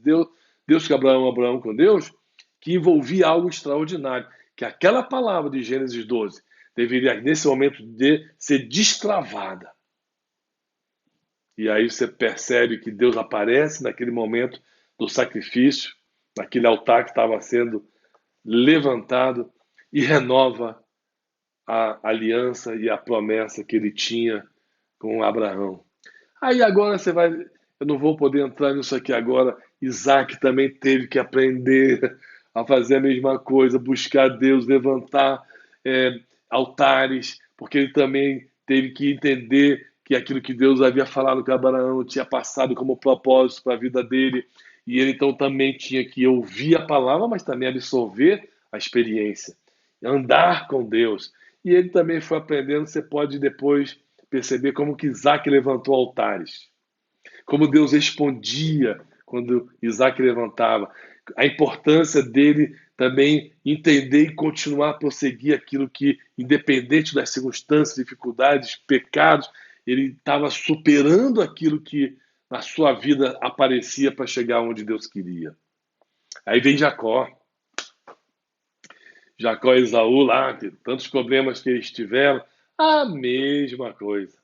Deus que Abraão com Deus, que envolvia algo extraordinário, que aquela palavra de Gênesis 12 deveria, nesse momento, ser destravada. E aí você percebe que Deus aparece naquele momento do sacrifício, naquele altar que estava sendo levantado e renova a aliança e a promessa que ele tinha com Abraão. Aí agora você vai, eu não vou poder entrar nisso aqui agora, Isaac também teve que aprender a fazer a mesma coisa, buscar Deus, levantar altares, porque ele também teve que entender que aquilo que Deus havia falado com Abraão tinha passado como propósito para a vida dele, e ele então também tinha que ouvir a palavra, mas também absorver a experiência, andar com Deus. E ele também foi aprendendo, você pode depois perceber como que Isaac levantou altares, como Deus respondia quando Isaac levantava, a importância dele também entender e continuar a prosseguir aquilo que, independente das circunstâncias, dificuldades, pecados, ele estava superando aquilo que na sua vida aparecia para chegar onde Deus queria. Aí vem Jacó. Jacó e Esaú lá, tantos problemas que eles tiveram, a mesma coisa.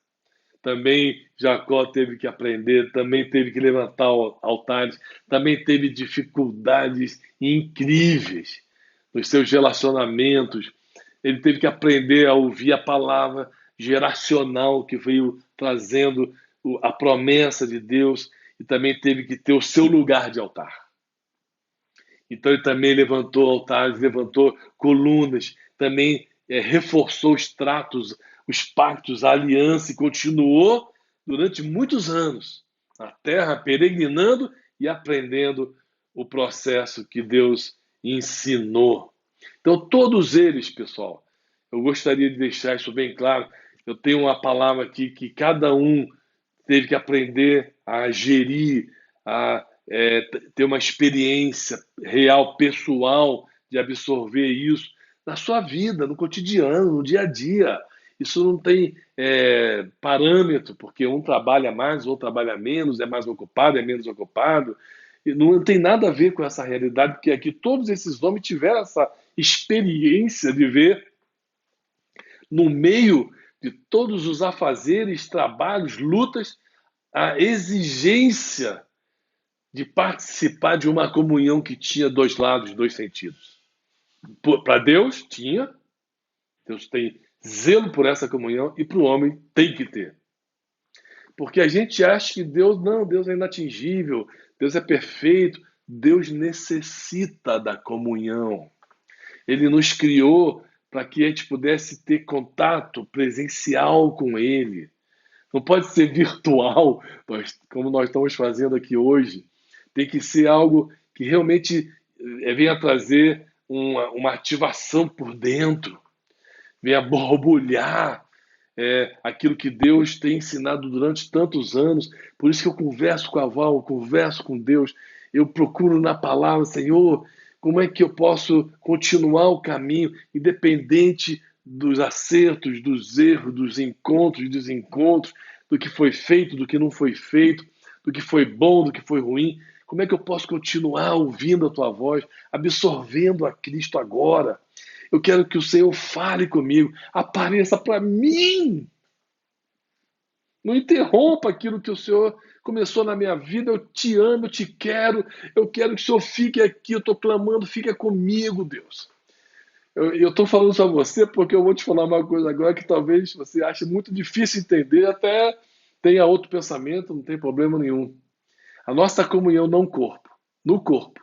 Também Jacó teve que aprender, também teve que levantar altares, também teve dificuldades incríveis nos seus relacionamentos. Ele teve que aprender a ouvir a palavra geracional que veio trazendo a promessa de Deus e também teve que ter o seu lugar de altar. Então ele também levantou altares, levantou colunas, também reforçou os tratos, os pactos, a aliança e continuou durante muitos anos na terra, peregrinando e aprendendo o processo que Deus ensinou. Então todos eles, pessoal, eu gostaria de deixar isso bem claro. Eu tenho uma palavra aqui que cada um teve que aprender a gerir, a ter uma experiência real, pessoal, de absorver isso na sua vida, no cotidiano, no dia a dia. Isso não tem parâmetro, porque um trabalha mais, outro trabalha menos, é mais ocupado, é menos ocupado. E não tem nada a ver com essa realidade, porque aqui todos esses homens tiveram essa experiência de ver no meio de todos os afazeres, trabalhos, lutas, a exigência de participar de uma comunhão que tinha dois lados, dois sentidos. Para Deus, tinha. Deus tem zelo por essa comunhão e para o homem tem que ter. Porque a gente acha que Deus, não, Deus é inatingível, Deus é perfeito. Deus necessita da comunhão. Ele nos criou para que a gente pudesse ter contato presencial com Ele. Não pode ser virtual, como nós estamos fazendo aqui hoje. Tem que ser algo que realmente venha trazer uma ativação por dentro, venha borbulhar aquilo que Deus tem ensinado durante tantos anos. Por isso que eu converso com a Val, eu converso com Deus, eu procuro na palavra, Senhor, como é que eu posso continuar o caminho, independente dos acertos, dos erros, dos encontros e desencontros, do que foi feito, do que não foi feito, do que foi bom, do que foi ruim. Como é que eu posso continuar ouvindo a tua voz, absorvendo a Cristo agora? Eu quero que o Senhor fale comigo, apareça para mim. Não interrompa aquilo que o Senhor começou na minha vida. Eu te amo, eu te quero. Eu quero que o Senhor fique aqui. Eu estou clamando, fica comigo, Deus. Eu estou falando isso a você porque eu vou te falar uma coisa agora que talvez você ache muito difícil entender, até tenha outro pensamento, não tem problema nenhum. A nossa comunhão no corpo,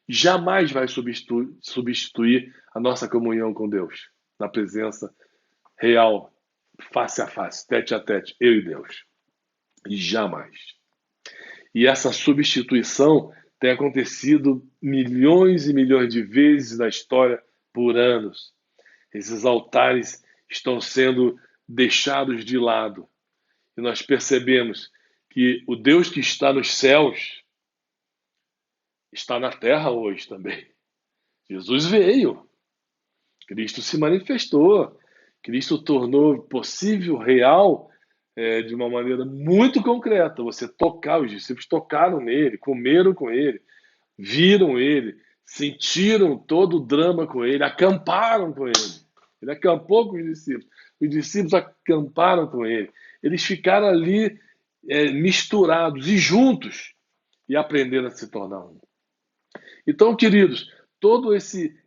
jamais vai substituir a nossa comunhão com Deus, na presença real, face a face, tete a tete, eu e Deus. Jamais. E essa substituição tem acontecido milhões e milhões de vezes na história por anos. Esses altares estão sendo deixados de lado. E nós percebemos que o Deus que está nos céus está na terra hoje também. Jesus veio. Cristo se manifestou. Cristo tornou possível, real, de uma maneira muito concreta, você tocar. Os discípulos tocaram nele, comeram com ele, viram ele, sentiram todo o drama com ele, acamparam com ele. Ele acampou com os discípulos acamparam com ele. Eles ficaram ali misturados e juntos e aprenderam a se tornar um. Então, queridos, toda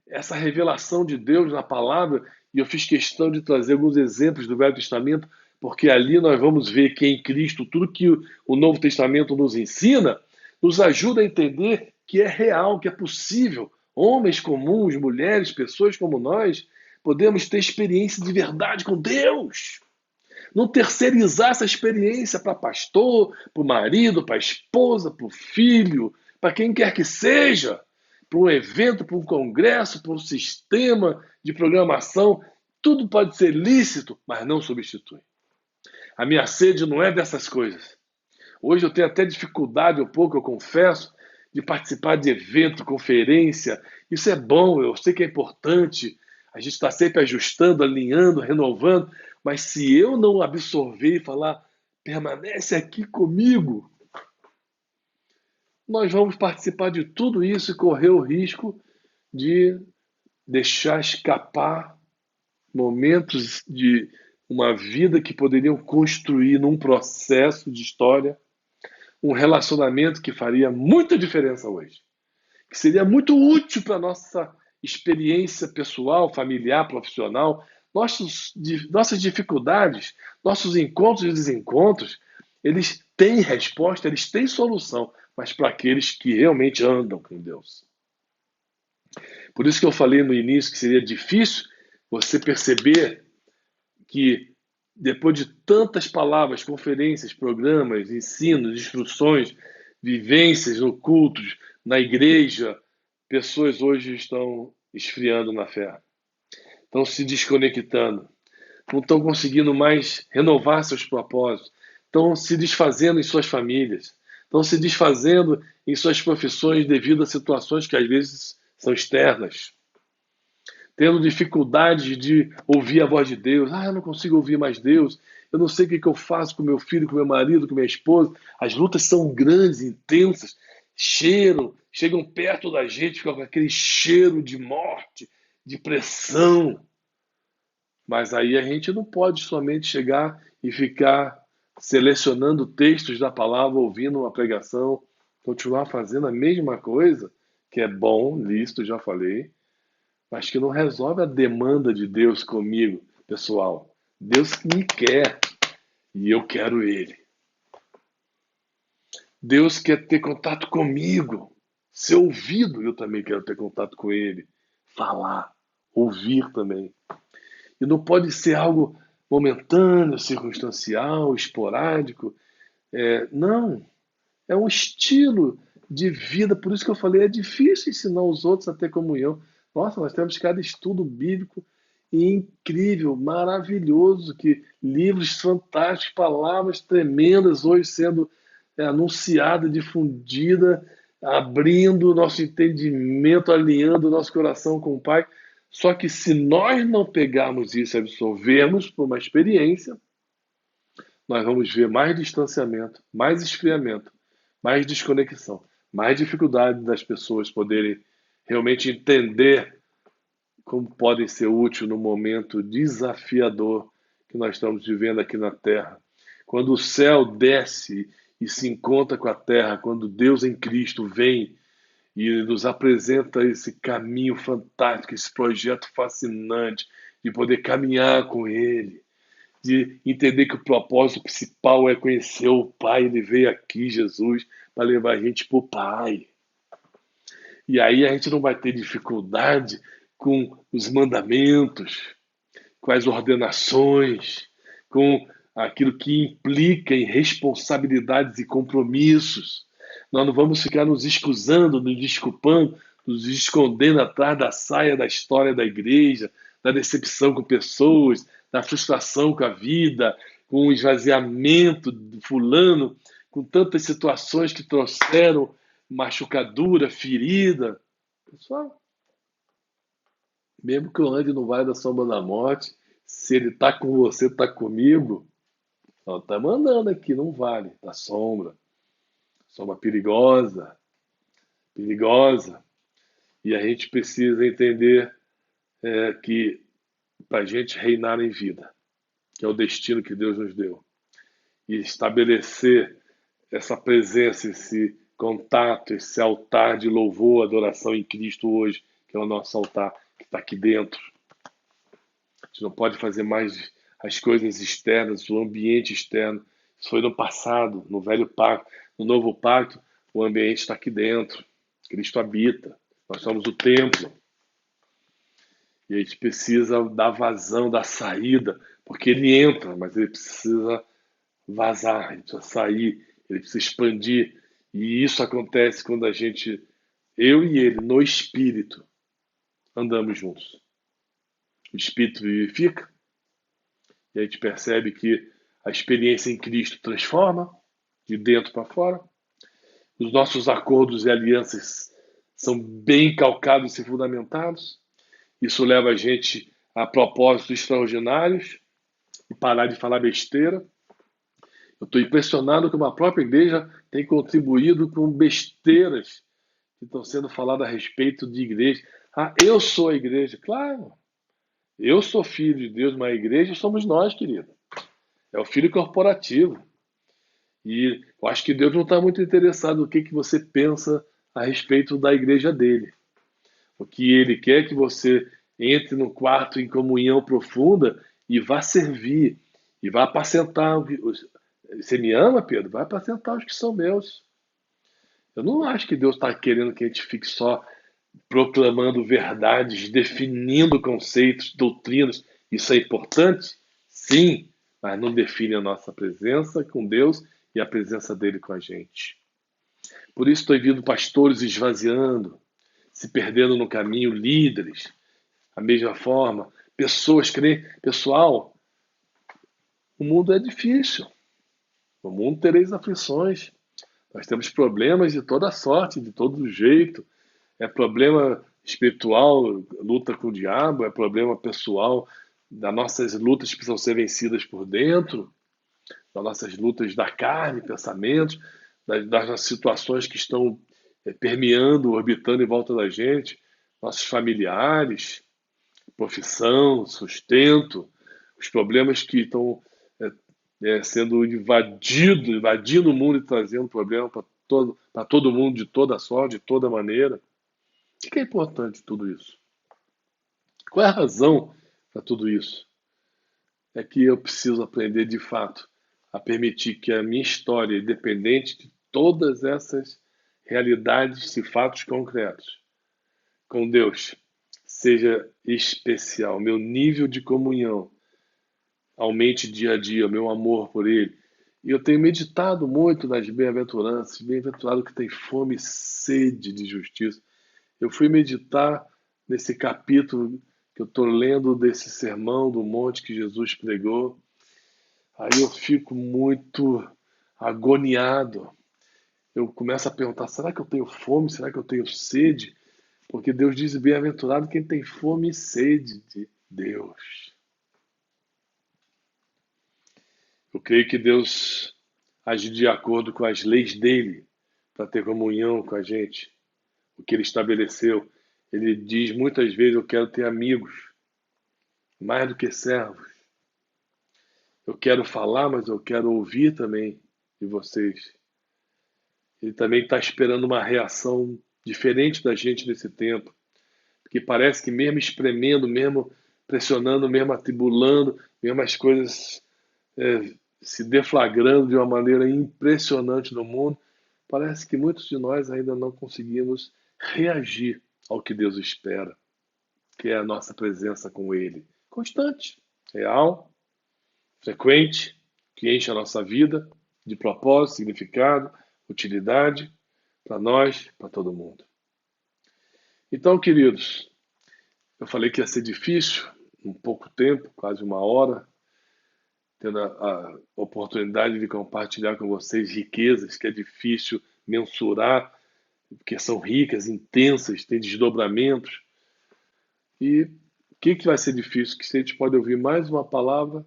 essa revelação de Deus na palavra, e eu fiz questão de trazer alguns exemplos do Velho Testamento, porque ali nós vamos ver que em Cristo, tudo que o Novo Testamento nos ensina, nos ajuda a entender que é real, que é possível. Homens comuns, mulheres, pessoas como nós, podemos ter experiência de verdade com Deus. Não terceirizar essa experiência para pastor, para o marido, para a esposa, para o filho, para quem quer que seja, para um evento, para um congresso, para um sistema de programação. Tudo pode ser lícito, mas não substitui. A minha sede não é dessas coisas. Hoje eu tenho até dificuldade, um pouco, eu confesso, de participar de evento, conferência. Isso é bom, eu sei que é importante. A gente está sempre ajustando, alinhando, renovando. Mas se eu não absorver e falar, permanece aqui comigo, nós vamos participar de tudo isso e correr o risco de deixar escapar momentos de uma vida que poderiam construir num processo de história um relacionamento que faria muita diferença hoje, que seria muito útil para a nossa experiência pessoal, familiar, profissional, nossas dificuldades, nossos encontros e desencontros, eles têm resposta, eles têm solução, mas para aqueles que realmente andam com Deus. Por isso que eu falei no início que seria difícil você perceber que depois de tantas palavras, conferências, programas, ensinos, instruções, vivências no cultos, na igreja, pessoas hoje estão esfriando na fé, estão se desconectando, não estão conseguindo mais renovar seus propósitos, estão se desfazendo em suas famílias, estão se desfazendo em suas profissões devido a situações que às vezes são externas, tendo dificuldade de ouvir a voz de Deus. Eu não consigo ouvir mais Deus. Eu não sei o que eu faço com meu filho, com meu marido, com minha esposa. As lutas são grandes, intensas, chegam perto da gente, ficam com aquele cheiro de morte, de pressão. Mas aí a gente não pode somente chegar e ficar selecionando textos da palavra, ouvindo uma pregação, continuar fazendo a mesma coisa, que é bom, lícito, já falei, mas que não resolve a demanda de Deus comigo, pessoal. Deus me quer e eu quero Ele. Deus quer ter contato comigo, ser ouvido, eu também quero ter contato com Ele, falar, ouvir também. E não pode ser algo momentâneo, circunstancial, esporádico. Não, é um estilo de vida, por isso que eu falei, é difícil ensinar os outros a ter comunhão. Nossa, nós temos cada estudo bíblico incrível, maravilhoso, que livros fantásticos, palavras tremendas hoje sendo anunciada, difundida, abrindo o nosso entendimento, alinhando o nosso coração com o Pai. Só que se nós não pegarmos isso e absorvermos por uma experiência, nós vamos ver mais distanciamento, mais esfriamento, mais desconexão, mais dificuldade das pessoas poderem realmente entender como podem ser úteis no momento desafiador que nós estamos vivendo aqui na Terra. Quando o céu desce e se encontra com a Terra, quando Deus em Cristo vem e nos apresenta esse caminho fantástico, esse projeto fascinante de poder caminhar com Ele, de entender que o propósito principal é conhecer o Pai. Ele veio aqui, Jesus, para levar a gente para o Pai. E aí a gente não vai ter dificuldade com os mandamentos, com as ordenações, com aquilo que implica em responsabilidades e compromissos. Nós não vamos ficar nos excusando, nos desculpando, nos escondendo atrás da saia da história da igreja, da decepção com pessoas, da frustração com a vida, com o esvaziamento do fulano, com tantas situações que trouxeram machucadura, ferida. Pessoal, mesmo que eu ande no vale da sombra da morte, se ele está com você, está comigo, está mandando aqui num vale da sombra. Sombra perigosa, perigosa. E a gente precisa entender que para a gente reinar em vida, que é o destino que Deus nos deu, e estabelecer essa presença, esse contato, esse altar de louvor, adoração em Cristo hoje, que é o nosso altar, que está aqui dentro. A gente não pode fazer mais as coisas externas, o ambiente externo. Isso foi no passado, no velho pacto. No novo pacto, o ambiente está aqui dentro. Cristo habita. Nós somos o templo. E a gente precisa dar vazão, dar saída, porque ele entra, mas ele precisa vazar, ele precisa sair, ele precisa expandir. E isso acontece quando a gente, eu e ele, no Espírito, andamos juntos. O Espírito vivifica, e a gente percebe que A experiência em Cristo transforma, de dentro para fora. Os nossos acordos e alianças são bem calcados e fundamentados. Isso leva a gente a propósitos extraordinários e parar de falar besteira. Eu estou impressionado como a própria igreja tem contribuído com besteiras que estão sendo faladas a respeito de igreja. Ah, eu sou a igreja. Claro, eu sou filho de Deus, mas a igreja somos nós, querido. É o filho corporativo. E eu acho que Deus não está muito interessado no que você pensa a respeito da igreja dele. O que ele quer é que você entre no quarto em comunhão profunda e vá servir, e vá apacentar. Você me ama, Pedro? Vai apacentar os que são meus. Eu não acho que Deus está querendo que a gente fique só proclamando verdades, definindo conceitos, doutrinas. Isso é importante? Sim, mas não define a nossa presença com Deus e a presença dele com a gente. Por isso estou vendo pastores esvaziando, se perdendo no caminho, líderes, da mesma forma, pessoas crentes. Pessoal, o mundo é difícil. No mundo tereis aflições. Nós temos problemas de toda sorte, de todo jeito. É problema espiritual, luta com o diabo, é problema pessoal, das nossas lutas que precisam ser vencidas por dentro, das nossas lutas da carne, pensamentos, das situações que estão permeando, orbitando em volta da gente, nossos familiares, profissão, sustento, os problemas que estão sendo invadindo o mundo e trazendo problema para todo mundo, de toda sorte, de toda maneira. O que é importante de tudo isso? Qual é a razão para tudo isso? É que eu preciso aprender de fato a permitir que a minha história, independente de todas essas realidades e fatos concretos, com Deus, seja especial. Meu nível de comunhão aumente dia a dia, meu amor por Ele. E eu tenho meditado muito nas bem-aventuranças, bem-aventurado que tem fome e sede de justiça. Eu fui meditar nesse capítulo que eu estou lendo desse sermão do monte que Jesus pregou. Aí eu fico muito agoniado. Eu começo a perguntar, será que eu tenho fome? Será que eu tenho sede? Porque Deus diz, bem-aventurado quem tem fome e sede de Deus. Eu creio que Deus age de acordo com as leis dele para ter comunhão com a gente. O que ele estabeleceu. Ele diz muitas vezes, eu quero ter amigos, mais do que servos. Eu quero falar, mas eu quero ouvir também de vocês. Ele também está esperando uma reação diferente da gente nesse tempo. Porque parece que mesmo espremendo, mesmo pressionando, mesmo atribulando, mesmo as coisas se deflagrando de uma maneira impressionante no mundo, parece que muitos de nós ainda não conseguimos reagir ao que Deus espera, que é a nossa presença com Ele. Constante, real, frequente, que enche a nossa vida de propósito, significado, utilidade para nós, para todo mundo. Então, queridos, eu falei que ia ser difícil, em pouco tempo, quase uma hora, tendo a oportunidade de compartilhar com vocês riquezas que é difícil mensurar, porque são ricas, intensas, têm desdobramentos. E o que vai ser difícil? Que a gente pode ouvir mais uma palavra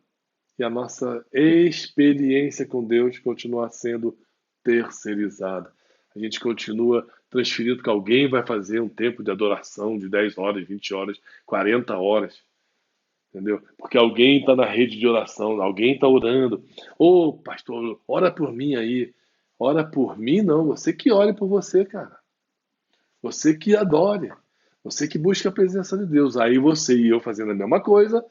e a nossa experiência com Deus continuar sendo terceirizada. A gente continua transferindo que alguém vai fazer um tempo de adoração de 10 horas, 20 horas, 40 horas. Entendeu? Porque alguém está na rede de oração, alguém está orando. Ô, pastor, ora por mim aí. Ora por mim, não. Você que ore por você, cara. Você que adore. Você que busca a presença de Deus. Aí você e eu fazendo a mesma coisa,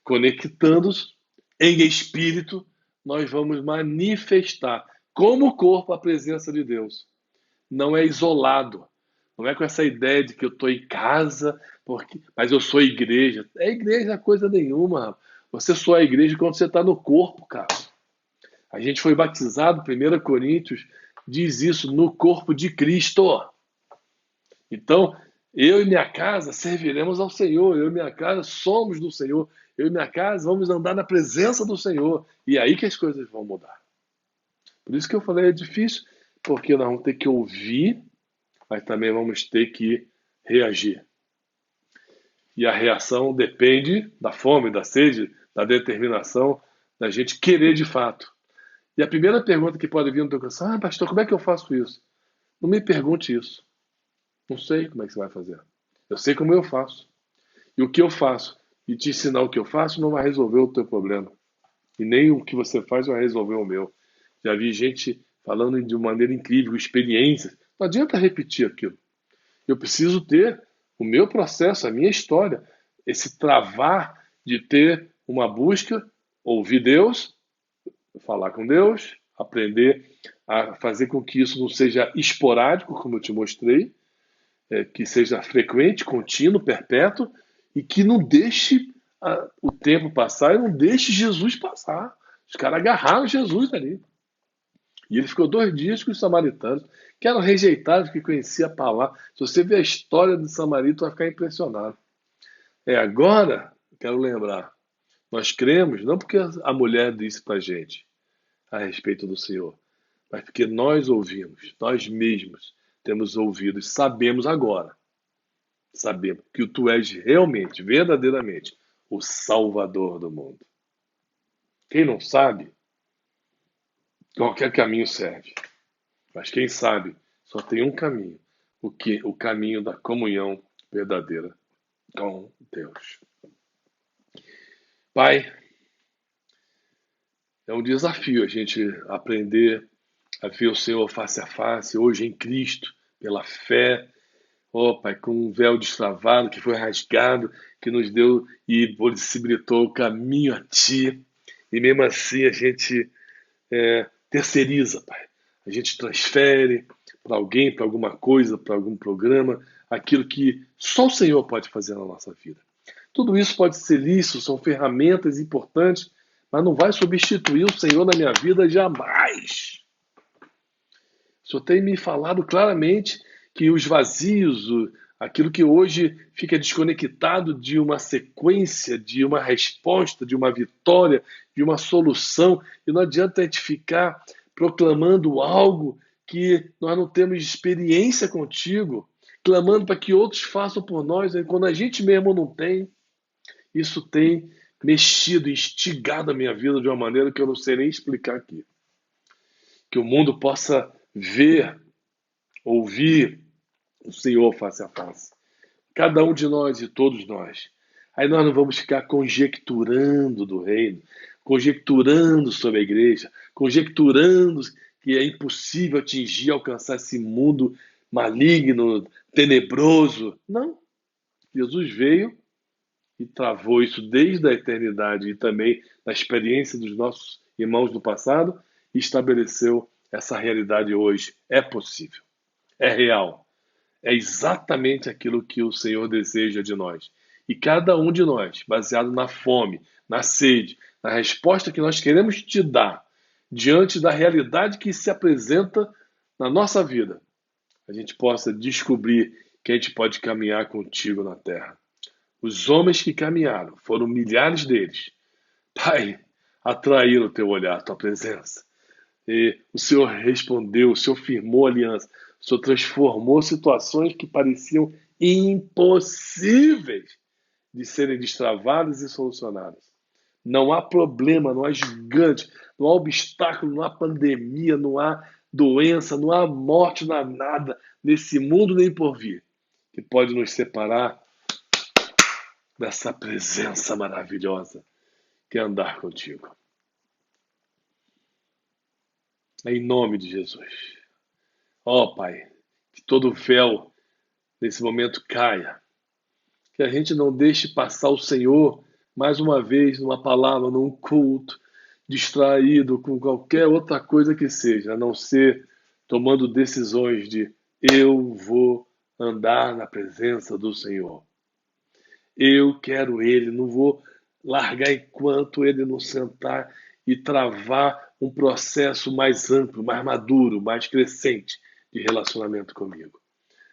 conectando-os em espírito, nós vamos manifestar como corpo a presença de Deus. Não é isolado. Não é com essa ideia de que eu estou em casa, mas eu sou igreja. É igreja coisa nenhuma. Você só é igreja quando você está no corpo, cara. A gente foi batizado, 1 Coríntios diz isso, no corpo de Cristo. Então, eu e minha casa serviremos ao Senhor. Eu e minha casa somos do Senhor. eu e minha casa vamos andar na presença do Senhor. E é aí que as coisas vão mudar. Por isso que eu falei, é difícil, porque nós vamos ter que ouvir, mas também vamos ter que reagir. E a reação depende da fome, da sede, da determinação, da gente querer de fato. E a primeira pergunta que pode vir no teu coração: pastor, como é que eu faço isso? Não me pergunte isso. Não sei como é que você vai fazer. Eu sei como eu faço. E o que eu faço e te ensinar o que eu faço não vai resolver o teu problema. E nem o que você faz vai resolver o meu. Já vi gente falando de uma maneira incrível, experiências. Não adianta repetir aquilo. Eu preciso ter o meu processo, a minha história. Esse travar de ter uma busca, ouvir Deus, falar com Deus, aprender a fazer com que isso não seja esporádico, como eu te mostrei, que seja frequente, contínuo, perpétuo, e que não deixe o tempo passar e não deixe Jesus passar. Os caras agarraram Jesus ali. E ele ficou 2 dias com os samaritanos, que eram rejeitados, que conheciam a palavra. Se você ver a história do Samarito, vai ficar impressionado. Agora, quero lembrar, nós cremos, não porque a mulher disse para a gente a respeito do Senhor, mas porque nós ouvimos, nós mesmos temos ouvido e sabemos agora, sabemos que tu és realmente, verdadeiramente, o Salvador do mundo. Quem não sabe, qualquer caminho serve. Mas quem sabe, só tem um caminho, o caminho da comunhão verdadeira com Deus. Pai, é um desafio a gente aprender a ver o Senhor face a face, hoje em Cristo, pela fé. Pai, com um véu destravado que foi rasgado, que nos deu e possibilitou o caminho a Ti. E mesmo assim a gente terceiriza, Pai. A gente transfere para alguém, para alguma coisa, para algum programa, aquilo que só o Senhor pode fazer na nossa vida. Tudo isso pode ser lícito, são ferramentas importantes, mas não vai substituir o Senhor na minha vida jamais. O Senhor tem me falado claramente que os vazios, aquilo que hoje fica desconectado de uma sequência, de uma resposta, de uma vitória, de uma solução, e não adianta a gente ficar proclamando algo que nós não temos experiência contigo, clamando para que outros façam por nós, quando a gente mesmo não tem. Isso tem mexido, instigado a minha vida de uma maneira que eu não sei nem explicar aqui. Que o mundo possa ver, ouvir o Senhor face a face. Cada um de nós e todos nós. Aí nós não vamos ficar conjecturando do reino, conjecturando sobre a igreja, conjecturando que é impossível atingir, alcançar esse mundo maligno, tenebroso. Não. Jesus veio e travou isso desde a eternidade e também na experiência dos nossos irmãos do passado e estabeleceu essa realidade hoje. É possível. É real. É exatamente aquilo que o Senhor deseja de nós. E cada um de nós, baseado na fome, na sede, na resposta que nós queremos te dar, diante da realidade que se apresenta na nossa vida, a gente possa descobrir que a gente pode caminhar contigo na terra. Os homens que caminharam, foram milhares deles. Pai, atraíram o teu olhar, a tua presença. E o Senhor respondeu, o Senhor firmou a aliança, o Senhor transformou situações que pareciam impossíveis de serem destravadas e solucionadas. Não há problema, não há gigante, não há obstáculo, não há pandemia, não há doença, não há morte, não há nada nesse mundo nem por vir que pode nos separar dessa presença maravilhosa que é andar contigo. Em nome de Jesus. Pai, que todo véu nesse momento caia. Que a gente não deixe passar o Senhor mais uma vez numa palavra, num culto, distraído com qualquer outra coisa que seja, a não ser tomando decisões de eu vou andar na presença do Senhor. Eu quero Ele, não vou largar enquanto Ele não sentar e travar um processo mais amplo, mais maduro, mais crescente de relacionamento comigo.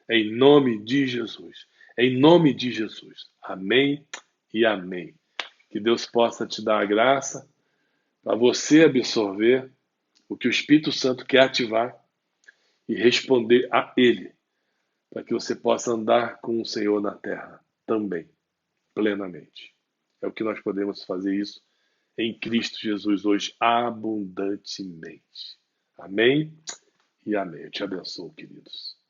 Em nome de Jesus. Em nome de Jesus. Amém e amém. Que Deus possa te dar a graça para você absorver o que o Espírito Santo quer ativar e responder a Ele, para que você possa andar com o Senhor na terra também, plenamente. É o que nós podemos fazer isso em Cristo Jesus hoje, abundantemente. Amém e amém. Eu te abençoo, queridos.